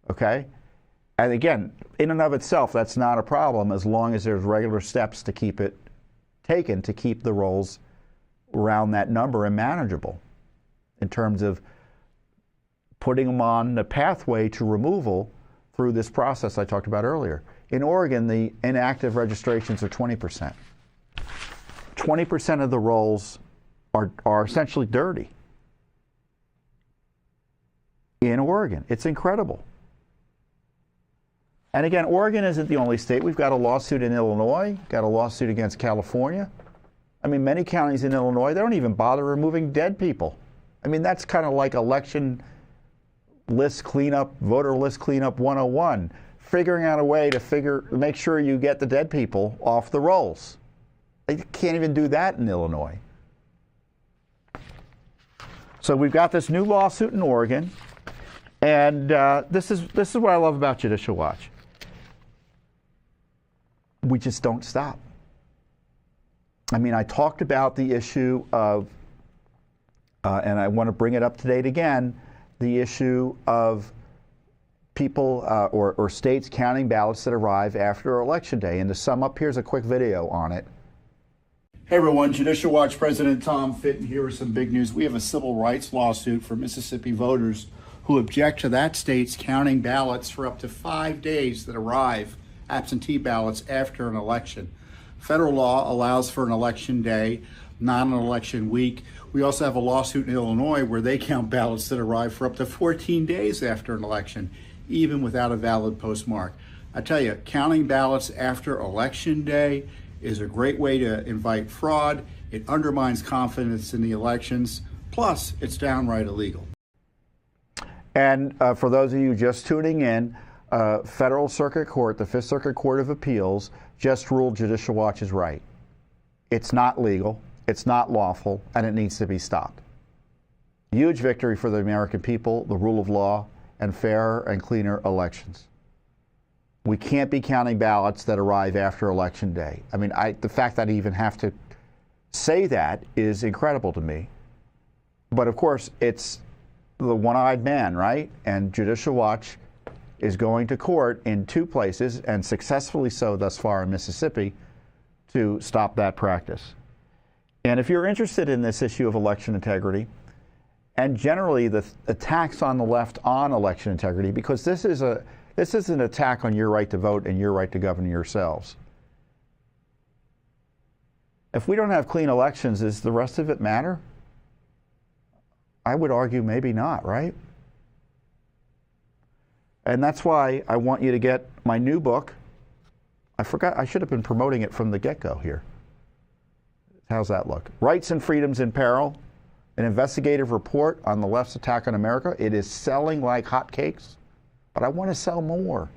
okay? And again, in and of itself, that's not a problem as long as there's regular steps to keep it taken to keep the rolls around that number and manageable in terms of putting them on the pathway to removal through this process I talked about earlier. In Oregon, the inactive registrations are 20%. 20% of the rolls are essentially dirty in Oregon. It's incredible. And again, Oregon isn't the only state. We've got a lawsuit in Illinois, got a lawsuit against California. I mean, many counties in Illinois, they don't even bother removing dead people. I mean, that's kind of like election list cleanup, voter list cleanup 101, figuring out a way to make sure you get the dead people off the rolls. They can't even do that in Illinois. So we've got this new lawsuit in Oregon, and this is what I love about Judicial Watch. We just don't stop. I mean, I talked about the issue of, and I want to bring it up to date again, the issue of people or states counting ballots that arrive after Election Day. And to sum up, here's a quick video on it. Hey everyone, Judicial Watch President Tom Fitton here with some big news. We have a civil rights lawsuit for Mississippi voters who object to that state's counting ballots for up to 5 days that arrive, absentee ballots, after an election. Federal law allows for an election day, not an election week. We also have a lawsuit in Illinois where they count ballots that arrive for up to 14 days after an election, even without a valid postmark. I tell you, counting ballots after Election Day is a great way to invite fraud. It undermines confidence in the elections. Plus, it's downright illegal. And for those of you just tuning in, Federal Circuit Court, the Fifth Circuit Court of Appeals, just ruled Judicial Watch is right. It's not legal, it's not lawful, and it needs to be stopped. Huge victory for the American people, the rule of law, and fairer and cleaner elections. We can't be counting ballots that arrive after Election Day. I mean, the fact that I even have to say that is incredible to me. But of course, it's the one-eyed man, right? And Judicial Watch is going to court in 2 places, and successfully so thus far in Mississippi, to stop that practice. And if you're interested in this issue of election integrity, and generally the attacks on the left on election integrity, because this is an attack on your right to vote and your right to govern yourselves. If we don't have clean elections, does the rest of it matter? I would argue maybe not, right? And that's why I want you to get my new book. I forgot, I should have been promoting it from the get-go here. How's that look? Rights and Freedoms in Peril, an investigative report on the left's attack on America. It is selling like hotcakes, but I want to sell more.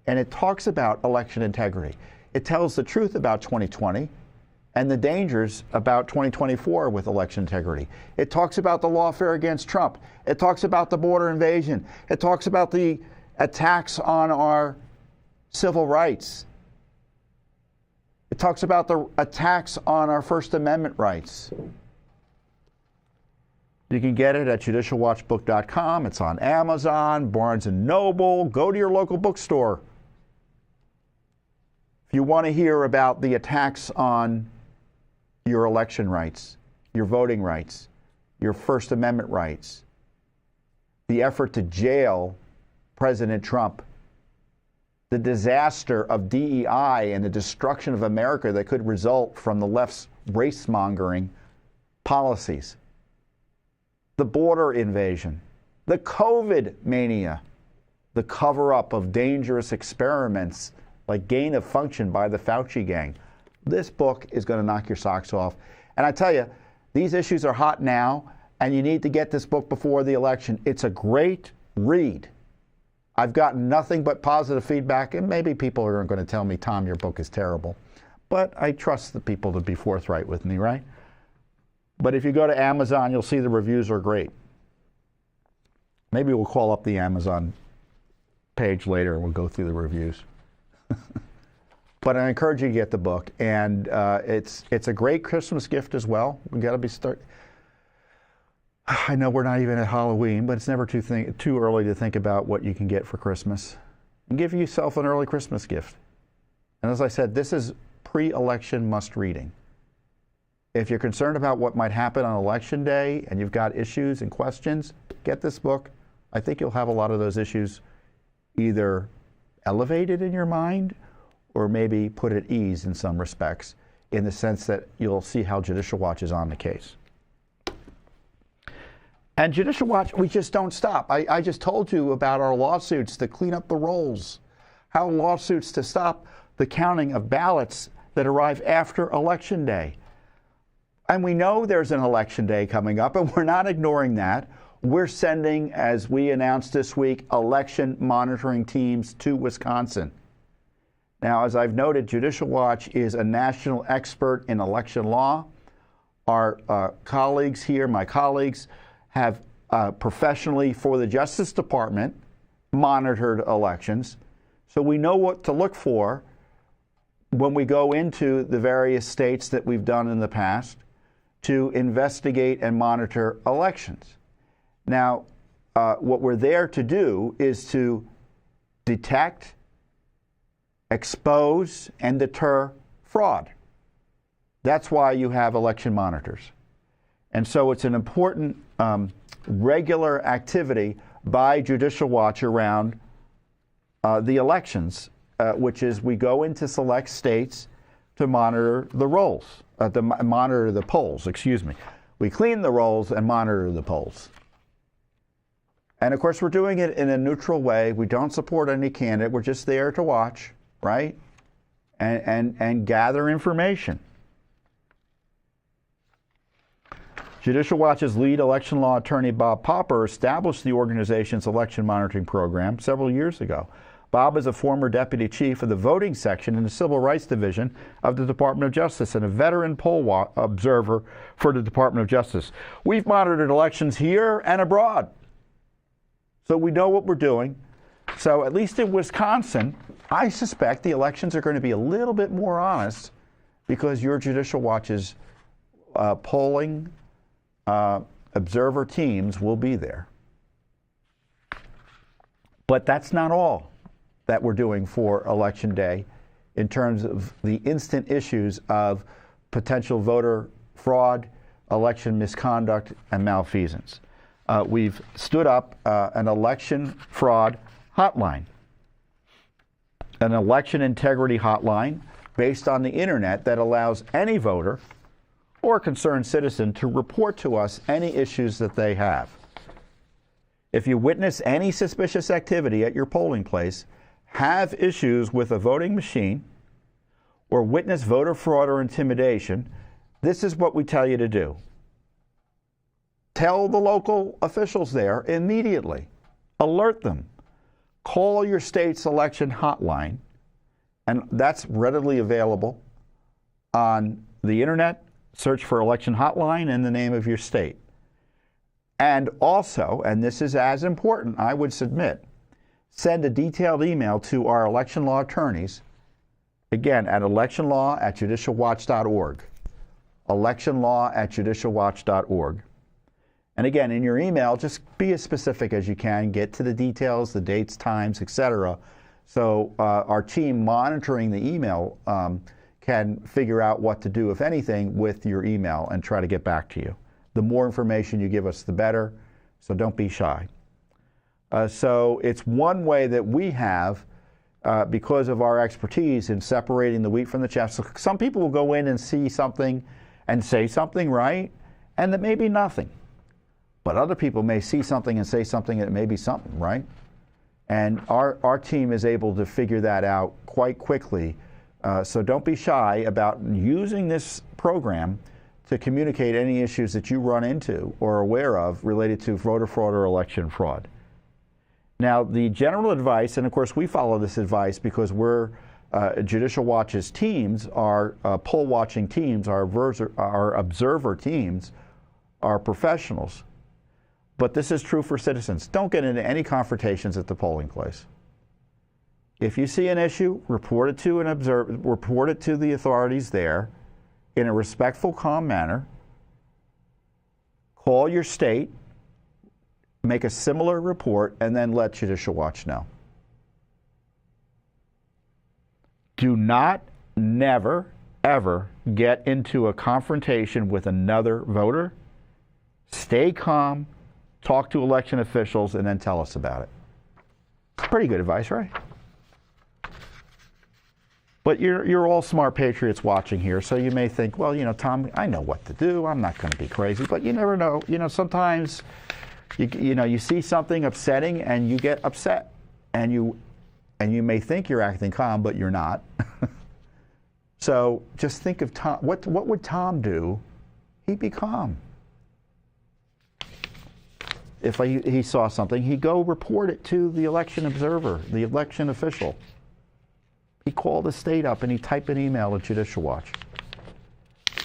And it talks about election integrity. It tells the truth about 2020 and the dangers about 2024 with election integrity. It talks about the lawfare against Trump. It talks about the border invasion. It talks about the attacks on our civil rights. It talks about the attacks on our First Amendment rights. You can get it at judicialwatchbook.com. It's on Amazon, Barnes & Noble. Go to your local bookstore. If you want to hear about the attacks on your election rights, your voting rights, your First Amendment rights, the effort to jail President Trump, the disaster of DEI and the destruction of America that could result from the left's race-mongering policies, the border invasion, the COVID mania, the cover-up of dangerous experiments like gain of function by the Fauci gang. This book is going to knock your socks off. And I tell you, these issues are hot now, and you need to get this book before the election. It's a great read. I've gotten nothing but positive feedback, and maybe people are going to tell me, Tom, your book is terrible. But I trust the people to be forthright with me, right? But if you go to Amazon, you'll see the reviews are great. Maybe we'll call up the Amazon page later and we'll go through the reviews. But I encourage you to get the book, and it's a great Christmas gift as well. We got to be I know we're not even at Halloween, but it's never too early to think about what you can get for Christmas. And give yourself an early Christmas gift. And as I said, this is pre-election must-reading. If you're concerned about what might happen on Election Day and you've got issues and questions, get this book. I think you'll have a lot of those issues either elevated in your mind or maybe put at ease in some respects, in the sense that you'll see how Judicial Watch is on the case. And Judicial Watch, we just don't stop. I just told you about our lawsuits to clean up the rolls, how lawsuits to stop the counting of ballots that arrive after Election Day. And we know there's an election day coming up, and we're not ignoring that. We're sending, as we announced this week, election monitoring teams to Wisconsin. Now, as I've noted, Judicial Watch is a national expert in election law. Our colleagues here, my colleagues, have professionally for the Justice Department monitored elections. So we know what to look for when we go into the various states that we've done in the past to investigate and monitor elections. Now, what we're there to do is to detect, expose, and deter fraud. That's why you have election monitors. And so it's an important regular activity by Judicial Watch around the elections, which is we go into select states to monitor the rolls, monitor the polls, excuse me. We clean the rolls and monitor the polls. And of course, we're doing it in a neutral way. We don't support any candidate. We're just there to watch, right? And gather information. Judicial Watch's lead election law attorney, Bob Popper, established the organization's election monitoring program several years ago. Bob is a former deputy chief of the voting section in the Civil Rights Division of the Department of Justice and a veteran poll observer for the Department of Justice. We've monitored elections here and abroad, so we know what we're doing. So at least in Wisconsin, I suspect the elections are going to be a little bit more honest because your Judicial Watch's polling observer teams will be there. But that's not all that we're doing for Election Day in terms of the instant issues of potential voter fraud, election misconduct, and malfeasance. We've stood up an election fraud hotline, an election integrity hotline based on the internet that allows any voter or concerned citizen to report to us any issues that they have. If you witness any suspicious activity at your polling place, have issues with a voting machine, or witness voter fraud or intimidation, this is what we tell you to do. Tell the local officials there immediately. Alert them. Call your state's election hotline, and that's readily available on the internet. Search for election hotline and the name of your state. And also, and this is as important, I would submit, send a detailed email to our election law attorneys, again, at electionlaw@judicialwatch.org. electionlaw@judicialwatch.org. And again, in your email, just be as specific as you can. Get to the details, the dates, times, etc. So our team monitoring the email can figure out what to do, if anything, with your email and try to get back to you. The more information you give us, the better. So don't be shy. So it's one way that we have, because of our expertise in separating the wheat from the chaff. So some people will go in and see something and say something, right? And that may be nothing. But other people may see something and say something that may be something, right? And our team is able to figure that out quite quickly. So don't be shy about using this program to communicate any issues that you run into or are aware of related to voter fraud or election fraud. Now, the general advice, and of course we follow this advice because we're Judicial Watch's teams, our poll watching teams, our observer teams are professionals. But this is true for citizens. Don't get into any confrontations at the polling place. If you see an issue, report it to report it to the authorities there in a respectful, calm manner. Call your state, make a similar report, and then let Judicial Watch know. Do not, never, ever get into a confrontation with another voter. Stay calm, talk to election officials, and then tell us about it. Pretty good advice, right? But you're all smart patriots watching here, so you may think, well, you know, Tom, I know what to do. I'm not going to be crazy. But you never know. You know, sometimes, you see something upsetting and you get upset. And you may think you're acting calm, but you're not. So just think of Tom. What would Tom do he'd be calm. If he saw something, he'd go report it to the election observer, the election official. He'd call the state up and he'd type an email at Judicial Watch.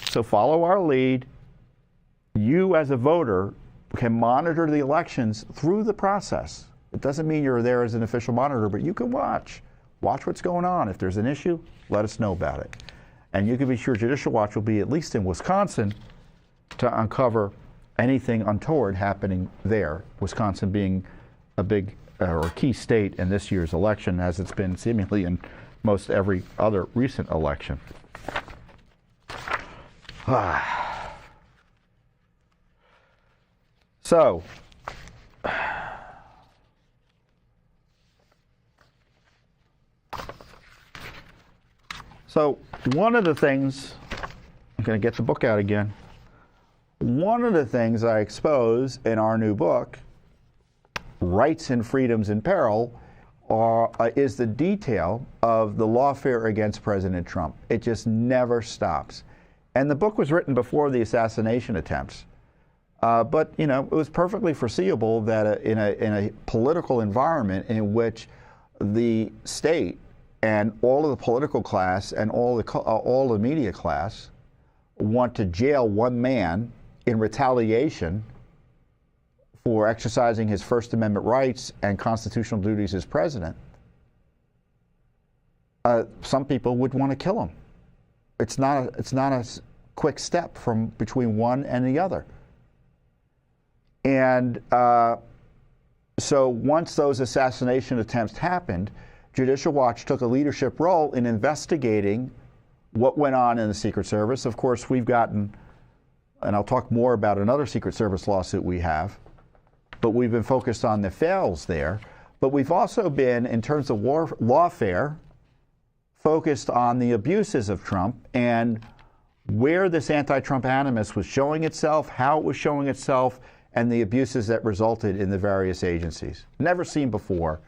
So follow our lead. You as a voter can monitor the elections through the process. It doesn't mean you're there as an official monitor, but you can watch. Watch what's going on. If there's an issue, let us know about it. And you can be sure Judicial Watch will be at least in Wisconsin to uncover anything untoward happening there, Wisconsin being a big or key state in this year's election, as it's been seemingly in most every other recent election. So, one of the things, I'm going to get the book out again. One of the things I expose in our new book, Rights and Freedoms in Peril, is the detail of the lawfare against President Trump. It just never stops. And the book was written before the assassination attempts. But, you know, it was perfectly foreseeable that in a political environment in which the state and all of the political class and all the media class want to jail one man in retaliation for exercising his First Amendment rights and constitutional duties as president, some people would want to kill him. It's not a quick step from between one and the other. And so once those assassination attempts happened, Judicial Watch took a leadership role in investigating what went on in the Secret Service. Of course, we've gotten, and I'll talk more about another Secret Service lawsuit we have, but we've been focused on the fails there. But we've also been, in terms of lawfare, focused on the abuses of Trump and where this anti-Trump animus was showing itself, how it was showing itself, and the abuses that resulted in the various agencies. Never seen before,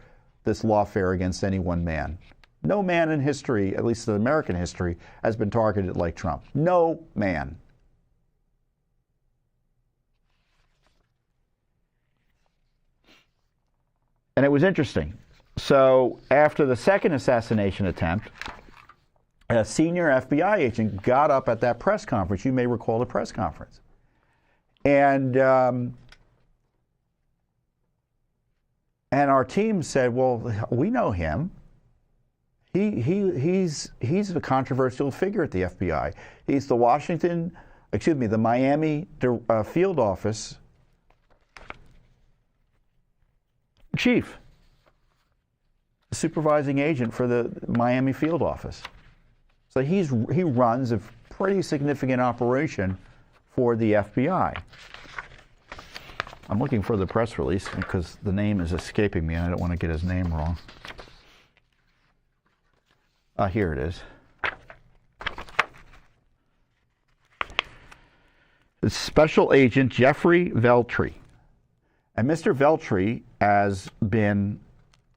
this lawfare against any one man. No man in history, at least in American history, has been targeted like Trump. No man. And it was interesting. So after the second assassination attempt, a senior FBI agent got up at that press conference. You may recall the press conference. And our team said, well, we know him. He's a controversial figure at the FBI. He's the the Miami field office chief, supervising agent for the Miami field office. So he runs a pretty significant operation for the FBI. I'm looking for the press release because the name is escaping me and I don't want to get his name wrong. Here it is. It's Special Agent Jeffrey Veltri. And Mr. Veltri has been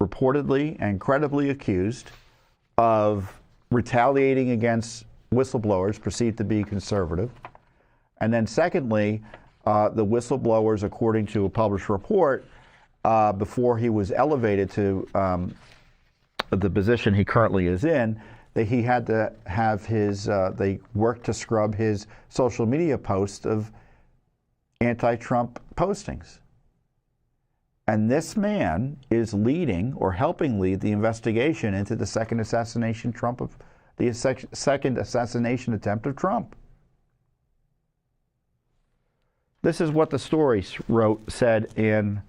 reportedly and credibly accused of retaliating against whistleblowers perceived to be conservative. And then secondly, the whistleblowers, according to a published report, before he was elevated to the position he currently is in, that he had to have his, they worked to scrub his social media posts of anti-Trump postings. And this man is leading or helping lead the investigation into the second assassination attempt of Trump. This is what the story said in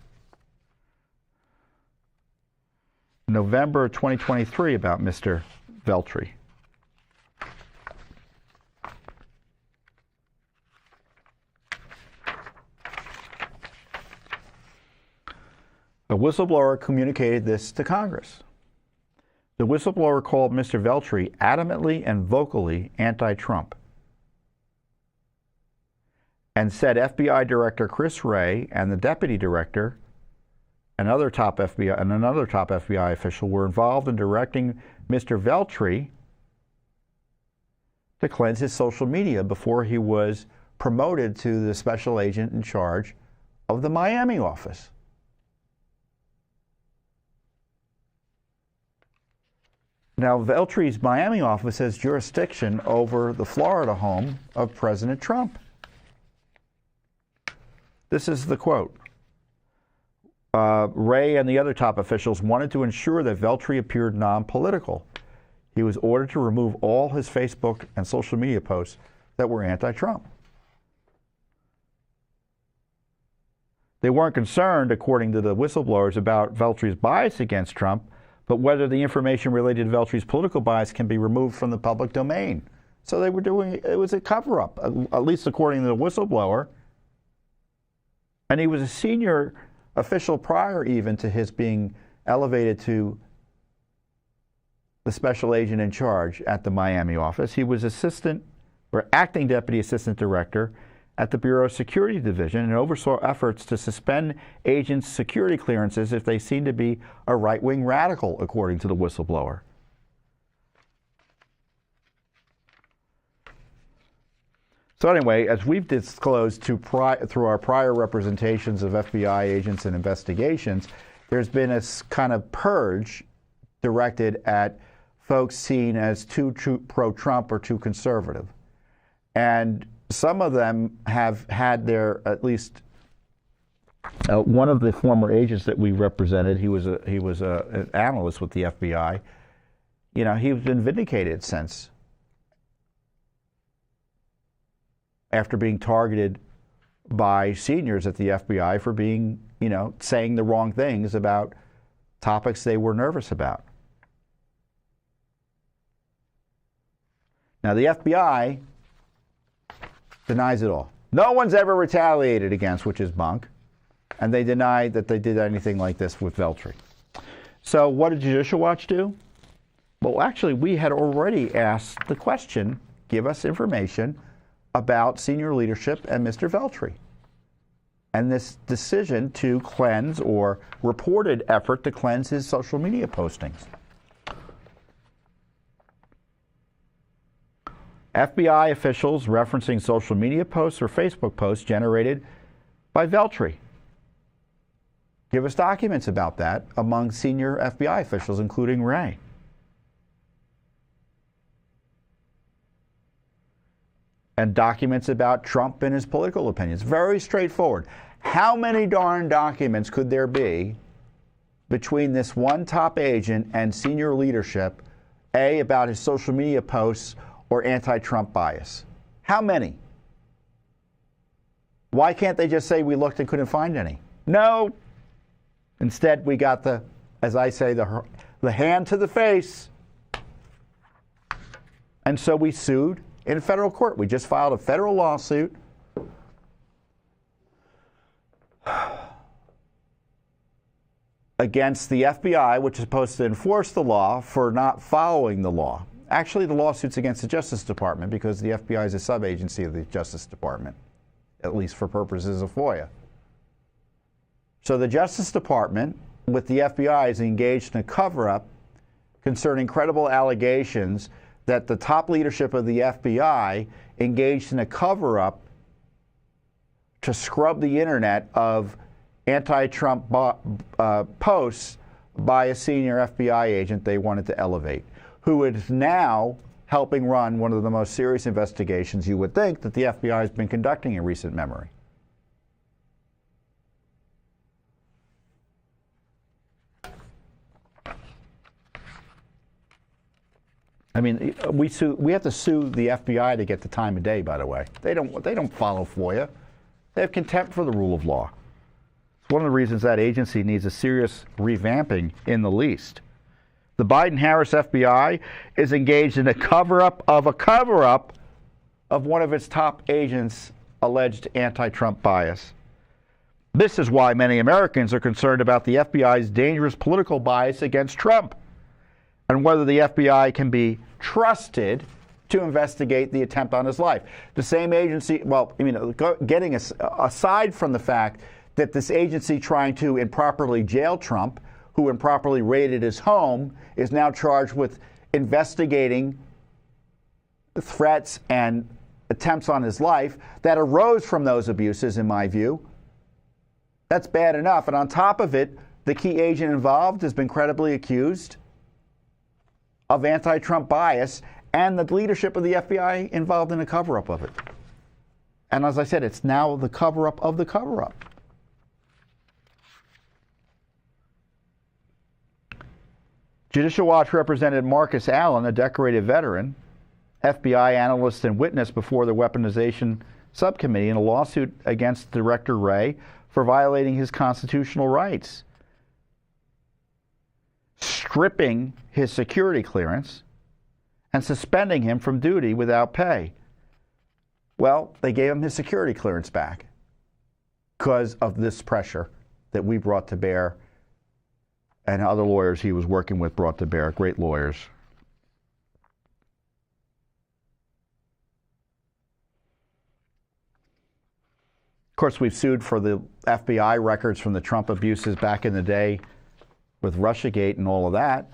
November 2023 about Mr. Veltri. A whistleblower communicated this to Congress. The whistleblower called Mr. Veltri adamantly and vocally anti-Trump and said FBI Director Chris Wray and the Deputy Director and another top FBI official were involved in directing Mr. Veltri to cleanse his social media before he was promoted to the special agent in charge of the Miami office. Now, Veltri's Miami office has jurisdiction over the Florida home of President Trump. This is the quote. Ray and the other top officials wanted to ensure that Veltri appeared non-political. He was ordered to remove all his Facebook and social media posts that were anti-Trump. They weren't concerned, according to the whistleblowers, about Veltri's bias against Trump, but whether the information related to Veltri's political bias can be removed from the public domain. So they were doing, it was a cover-up, at least according to the whistleblower. And he was a senior official prior even to his being elevated to the special agent in charge at the Miami office. He was assistant or acting deputy assistant director at the Bureau's Security Division and oversaw efforts to suspend agents' security clearances if they seemed to be a right-wing radical, according to the whistleblower. So anyway, as we've disclosed through our prior representations of FBI agents and investigations, there's been a kind of purge directed at folks seen as too pro-Trump or too conservative. And some of them have had their, at least one of the former agents that we represented, he was an analyst with the FBI. You know, he's been vindicated since, after being targeted by seniors at the FBI for being, you know, saying the wrong things about topics they were nervous about. Now, the FBI denies it all. No one's ever retaliated against, which is bunk, and they deny that they did anything like this with Veltri. So what did Judicial Watch do? Well, actually, we had already asked the question, give us information about senior leadership and Mr. Veltri, and this decision to cleanse, or reported effort to cleanse, his social media postings. FBI officials referencing social media posts or Facebook posts generated by Veltri. Give us documents about that among senior FBI officials, including Ray. And documents about Trump and his political opinions. Very straightforward. How many darn documents could there be between this one top agent and senior leadership, A, about his social media posts or anti-Trump bias? How many? Why can't they just say we looked and couldn't find any? No. Instead, we got the, as I say, the hand to the face. And so we sued in federal court. We just filed a federal lawsuit against the FBI, which is supposed to enforce the law, for not following the law. Actually, the lawsuit's against the Justice Department because the FBI is a sub-agency of the Justice Department, at least for purposes of FOIA. So the Justice Department, with the FBI, is engaged in a cover-up concerning credible allegations that the top leadership of the FBI engaged in a cover-up to scrub the internet of anti-Trump posts by a senior FBI agent they wanted to elevate, who is now helping run one of the most serious investigations you would think that the FBI has been conducting in recent memory. I mean, we have to sue the FBI to get the time of day, by the way. They don't follow FOIA. They have contempt for the rule of law. It's one of the reasons that agency needs a serious revamping in the least. The Biden-Harris FBI is engaged in a cover-up of one of its top agents' alleged anti-Trump bias. This is why many Americans are concerned about the FBI's dangerous political bias against Trump, and whether the FBI can be trusted to investigate the attempt on his life. The same agency, well, I mean, getting aside from the fact that this agency trying to improperly jail Trump, who improperly raided his home, is now charged with investigating threats and attempts on his life that arose from those abuses, in my view. That's bad enough. And on top of it, the key agent involved has been credibly accused of anti-Trump bias, and the leadership of the FBI involved in a cover-up of it. And as I said, it's now the cover-up of the cover-up. Judicial Watch represented Marcus Allen, a decorated veteran, FBI analyst and witness before the Weaponization Subcommittee in a lawsuit against Director Wray for violating his constitutional rights, stripping his security clearance and suspending him from duty without pay. Well, they gave him his security clearance back because of this pressure that we brought to bear and other lawyers he was working with brought to bear, great lawyers. Of course, we've sued for the FBI records from the Trump abuses back in the day with Russiagate and all of that.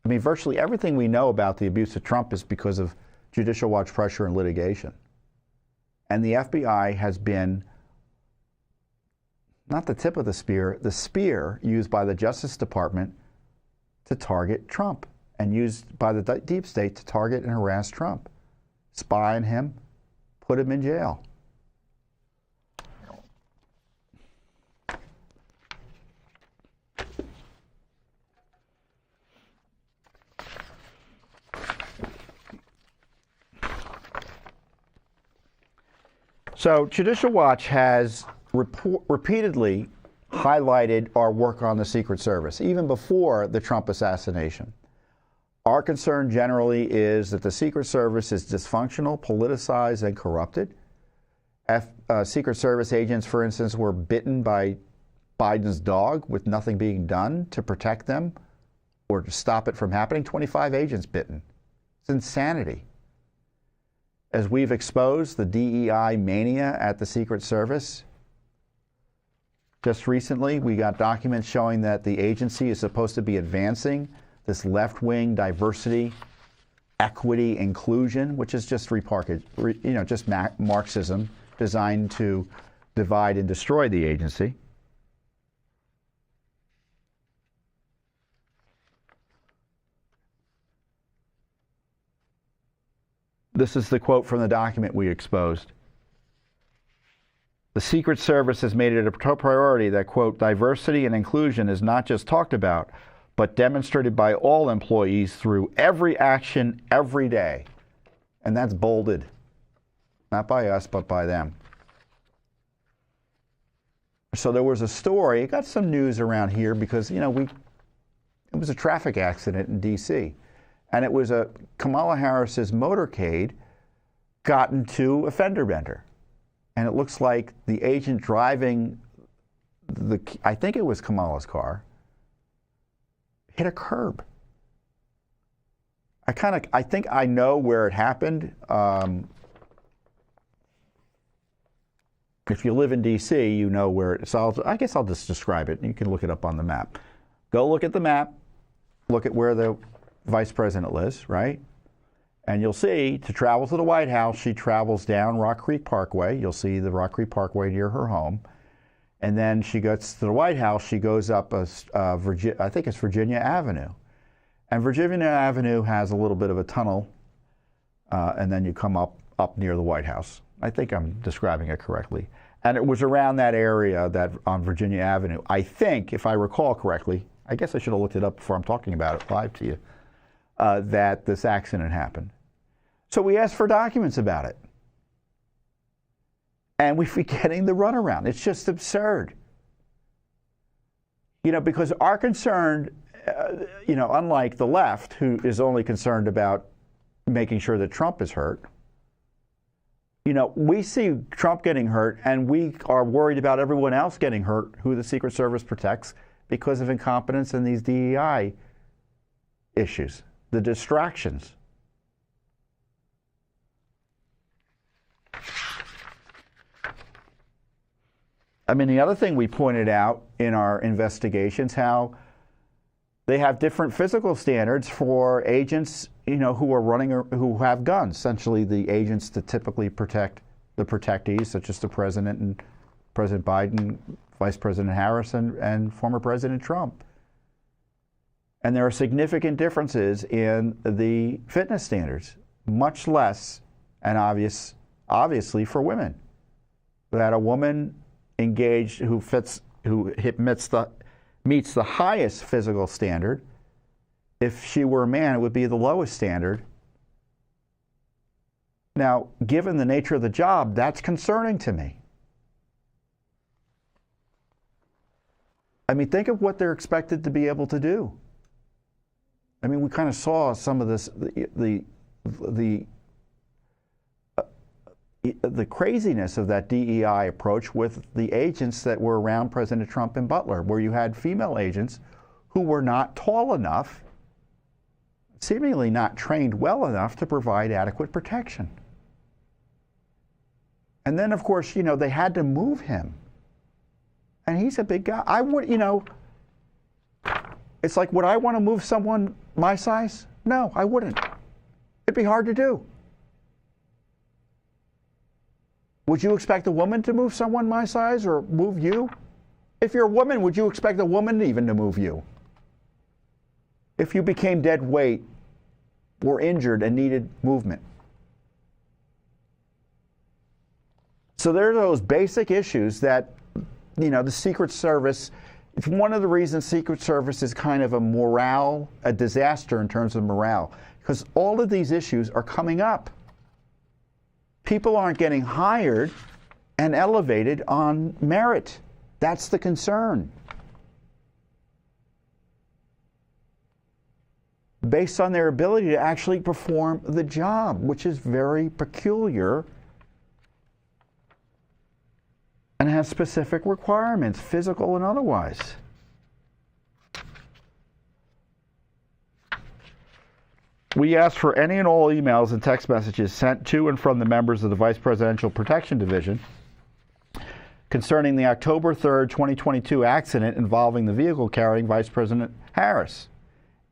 I mean, virtually everything we know about the abuse of Trump is because of Judicial Watch pressure and litigation. And the FBI has been not the tip of the spear used by the Justice Department to target Trump and used by the deep state to target and harass Trump, spy on him, put him in jail. So Judicial Watch has repeatedly highlighted our work on the Secret Service, even before the Trump assassination. Our concern generally is that the Secret Service is dysfunctional, politicized, and corrupted. Secret Service agents, for instance, were bitten by Biden's dog with nothing being done to protect them or to stop it from happening. 25 agents bitten. It's insanity. As we've exposed the DEI mania at the Secret Service, just recently we got documents showing that the agency is supposed to be advancing this left-wing diversity, equity, inclusion, which is just just Marxism designed to divide and destroy the agency. This is the quote from the document we exposed. The Secret Service has made it a priority that, quote, diversity and inclusion is not just talked about, but demonstrated by all employees through every action, every day. And that's bolded. Not by us, but by them. So there was a story, it got some news around here because, it was a traffic accident in D.C. And it was Kamala Harris's motorcade got into a fender bender. And it looks like the agent driving I think it was Kamala's car, hit a curb. I think I know where it happened. If you live in D.C., you know where it is. So I guess I'll just describe it. You can look it up on the map. Go look at the map. Look at where the vice president lives, right? And you'll see, to travel to the White House, she travels down Rock Creek Parkway. You'll see the Rock Creek Parkway near her home. And then she gets to the White House, she goes up, I think it's Virginia Avenue. And Virginia Avenue has a little bit of a tunnel, and then you come up near the White House. I think I'm describing it correctly. And it was around that area on Virginia Avenue, I think, if I recall correctly, I guess I should have looked it up before I'm talking about it live to you, that this accident happened. So we asked for documents about it. And we're getting the runaround. It's just absurd. Because our concern, unlike the left, who is only concerned about making sure that Trump is hurt, we see Trump getting hurt, and we are worried about everyone else getting hurt who the Secret Service protects because of incompetence and these DEI issues, the distractions. I mean, the other thing we pointed out in our investigations, how They have different physical standards for agents, who are running or who have guns. Essentially, the agents to typically protect the protectees, such as the president and President Biden, Vice President Harris, and former President Trump. And there are significant differences in the fitness standards, much less, and obviously for women. That a woman engaged who meets the highest physical standard, if she were a man, it would be the lowest standard. Now, given the nature of the job, that's concerning to me. I mean, think of what they're expected to be able to do. I mean, we kind of saw some of this, the craziness of that DEI approach with the agents that were around President Trump and Butler, where you had female agents who were not tall enough, seemingly not trained well enough to provide adequate protection. And then, of course, they had to move him. And he's a big guy. I would, it's like, would I want to move someone my size? No, I wouldn't. It'd be hard to do. Would you expect a woman to move someone my size or move you? If you're a woman, would you expect a woman even to move you? If you became dead weight or injured and needed movement. So there are those basic issues that, the Secret Service, it's one of the reasons Secret Service is kind of a disaster in terms of morale, because all of these issues are coming up. People aren't getting hired and elevated on merit. That's the concern. Based on their ability to actually perform the job, which is very peculiar and has specific requirements, physical and otherwise. We asked for any and all emails and text messages sent to and from the members of the Vice Presidential Protection Division concerning the October 3rd, 2022 accident involving the vehicle carrying Vice President Harris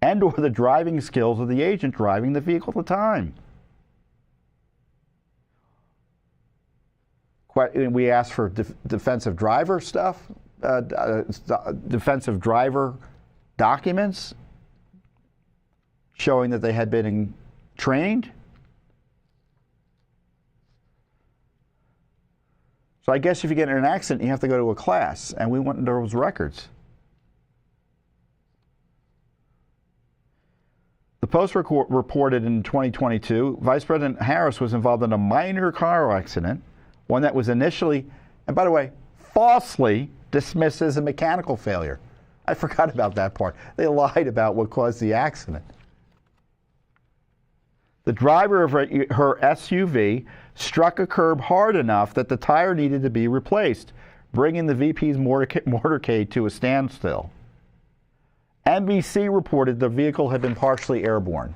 and or the driving skills of the agent driving the vehicle at the time. We asked for defensive driver stuff, defensive driver documents showing that they had been trained. So I guess if you get in an accident, you have to go to a class, and we want those records. The Post reported in 2022, Vice President Harris was involved in a minor car accident, one that was initially, and by the way, falsely dismissed as a mechanical failure. I forgot about that part. They lied about what caused the accident. The driver of her SUV struck a curb hard enough that the tire needed to be replaced, bringing the VP's motorcade to a standstill. NBC reported the vehicle had been partially airborne.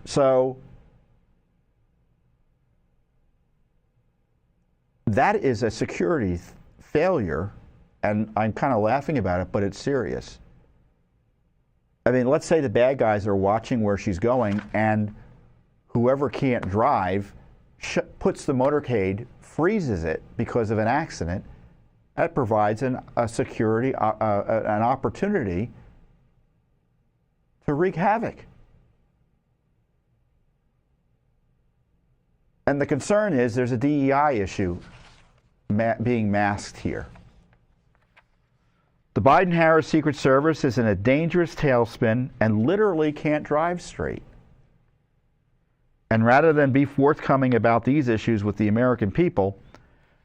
So that is a security failure, and I'm kind of laughing about it, but it's serious. I mean, let's say the bad guys are watching where she's going, and whoever can't drive puts the motorcade, freezes it because of an accident. That provides an opportunity to wreak havoc. And the concern is there's a DEI issue being masked here. The Biden-Harris Secret Service is in a dangerous tailspin and literally can't drive straight. And rather than be forthcoming about these issues with the American people,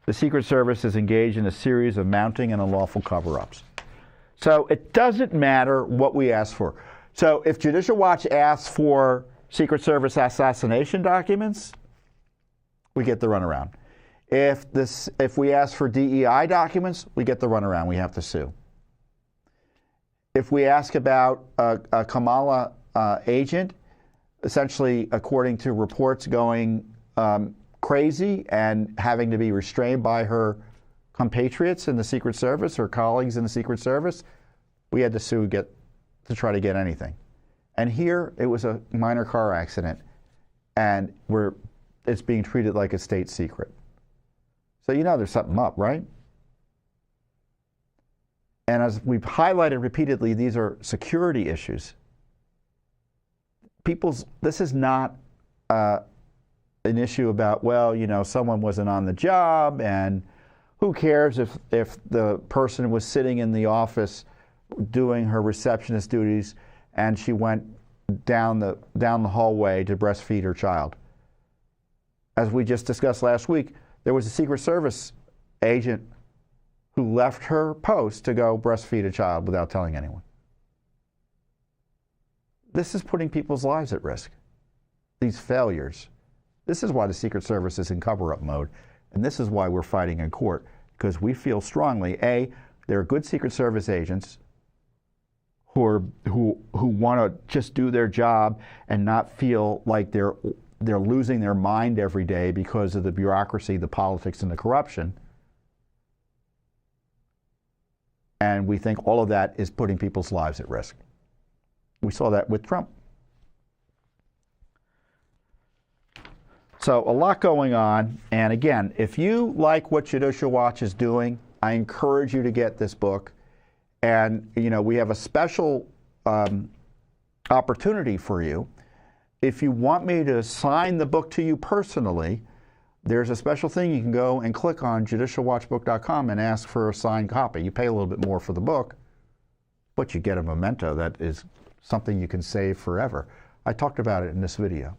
the Secret Service is engaged in a series of mounting and unlawful cover-ups. So it doesn't matter what we ask for. So if Judicial Watch asks for Secret Service assassination documents, we get the runaround. If we ask for DEI documents, we get the runaround. We have to sue. If we ask about a Kamala agent, essentially, according to reports, going crazy and having to be restrained by her compatriots in the Secret Service, her colleagues in the Secret Service. We had to sue to try to get anything. And here it was a minor car accident, and it's being treated like a state secret. So you know there's something up, right? And as we've highlighted repeatedly, these are security issues. This is not an issue about, well, you know, someone wasn't on the job, and who cares if the person was sitting in the office doing her receptionist duties and she went down the hallway to breastfeed her child. As we just discussed last week, there was a Secret Service agent who left her post to go breastfeed a child without telling anyone. This is putting people's lives at risk, these failures. This is why the Secret Service is in cover-up mode, and this is why we're fighting in court, because we feel strongly, A, there are good Secret Service agents who want to just do their job and not feel like they're losing their mind every day because of the bureaucracy, the politics, and the corruption. And we think all of that is putting people's lives at risk. We saw that with Trump. So a lot going on. And again, if you like what Judicial Watch is doing, I encourage you to get this book. And, you know, we have a special opportunity for you. If you want me to sign the book to you personally, there's a special thing. You can go and click on judicialwatchbook.com and ask for a signed copy. You pay a little bit more for the book, but you get a memento that is something you can save forever. I talked about it in this video.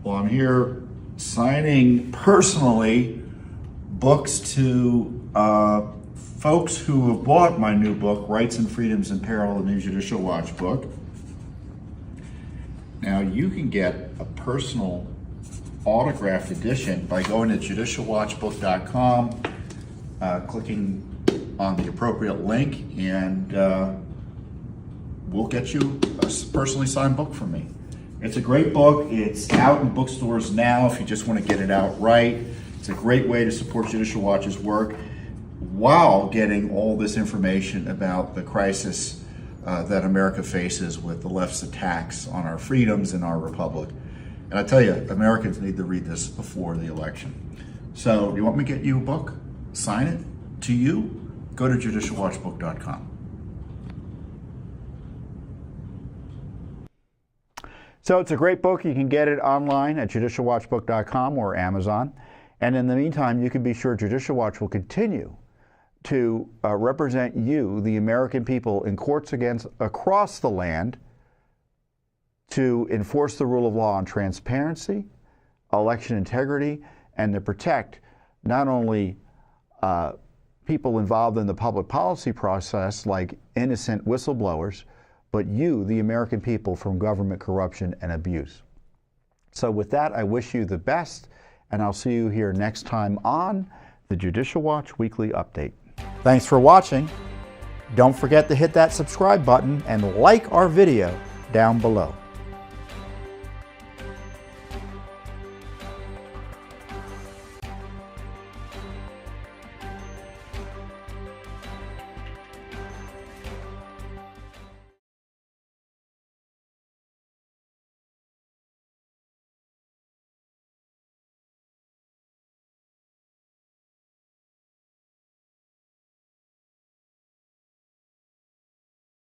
Well, I'm here signing personally books to folks who have bought my new book, Rights and Freedoms in Peril, the new Judicial Watch book. Now, you can get a personal autographed edition by going to judicialwatchbook.com, clicking on the appropriate link, and we'll get you a personally signed book from me. It's a great book. It's out in bookstores now if you just want to get it outright. It's a great way to support Judicial Watch's work while getting all this information about the crisis that America faces with the left's attacks on our freedoms and our republic. And I tell you, Americans need to read this before the election. So, do you want me to get you a book? Sign it to you? Go to judicialwatchbook.com. So it's a great book. You can get it online at judicialwatchbook.com or Amazon. And in the meantime, you can be sure Judicial Watch will continue to represent you, the American people, in courts across the land to enforce the rule of law on transparency, election integrity, and to protect not only people involved in the public policy process like innocent whistleblowers, but you, the American people, from government corruption and abuse. So with that, I wish you the best, and I'll see you here next time on the Judicial Watch Weekly Update. Thanks for watching. Don't forget to hit that subscribe button and like our video down below.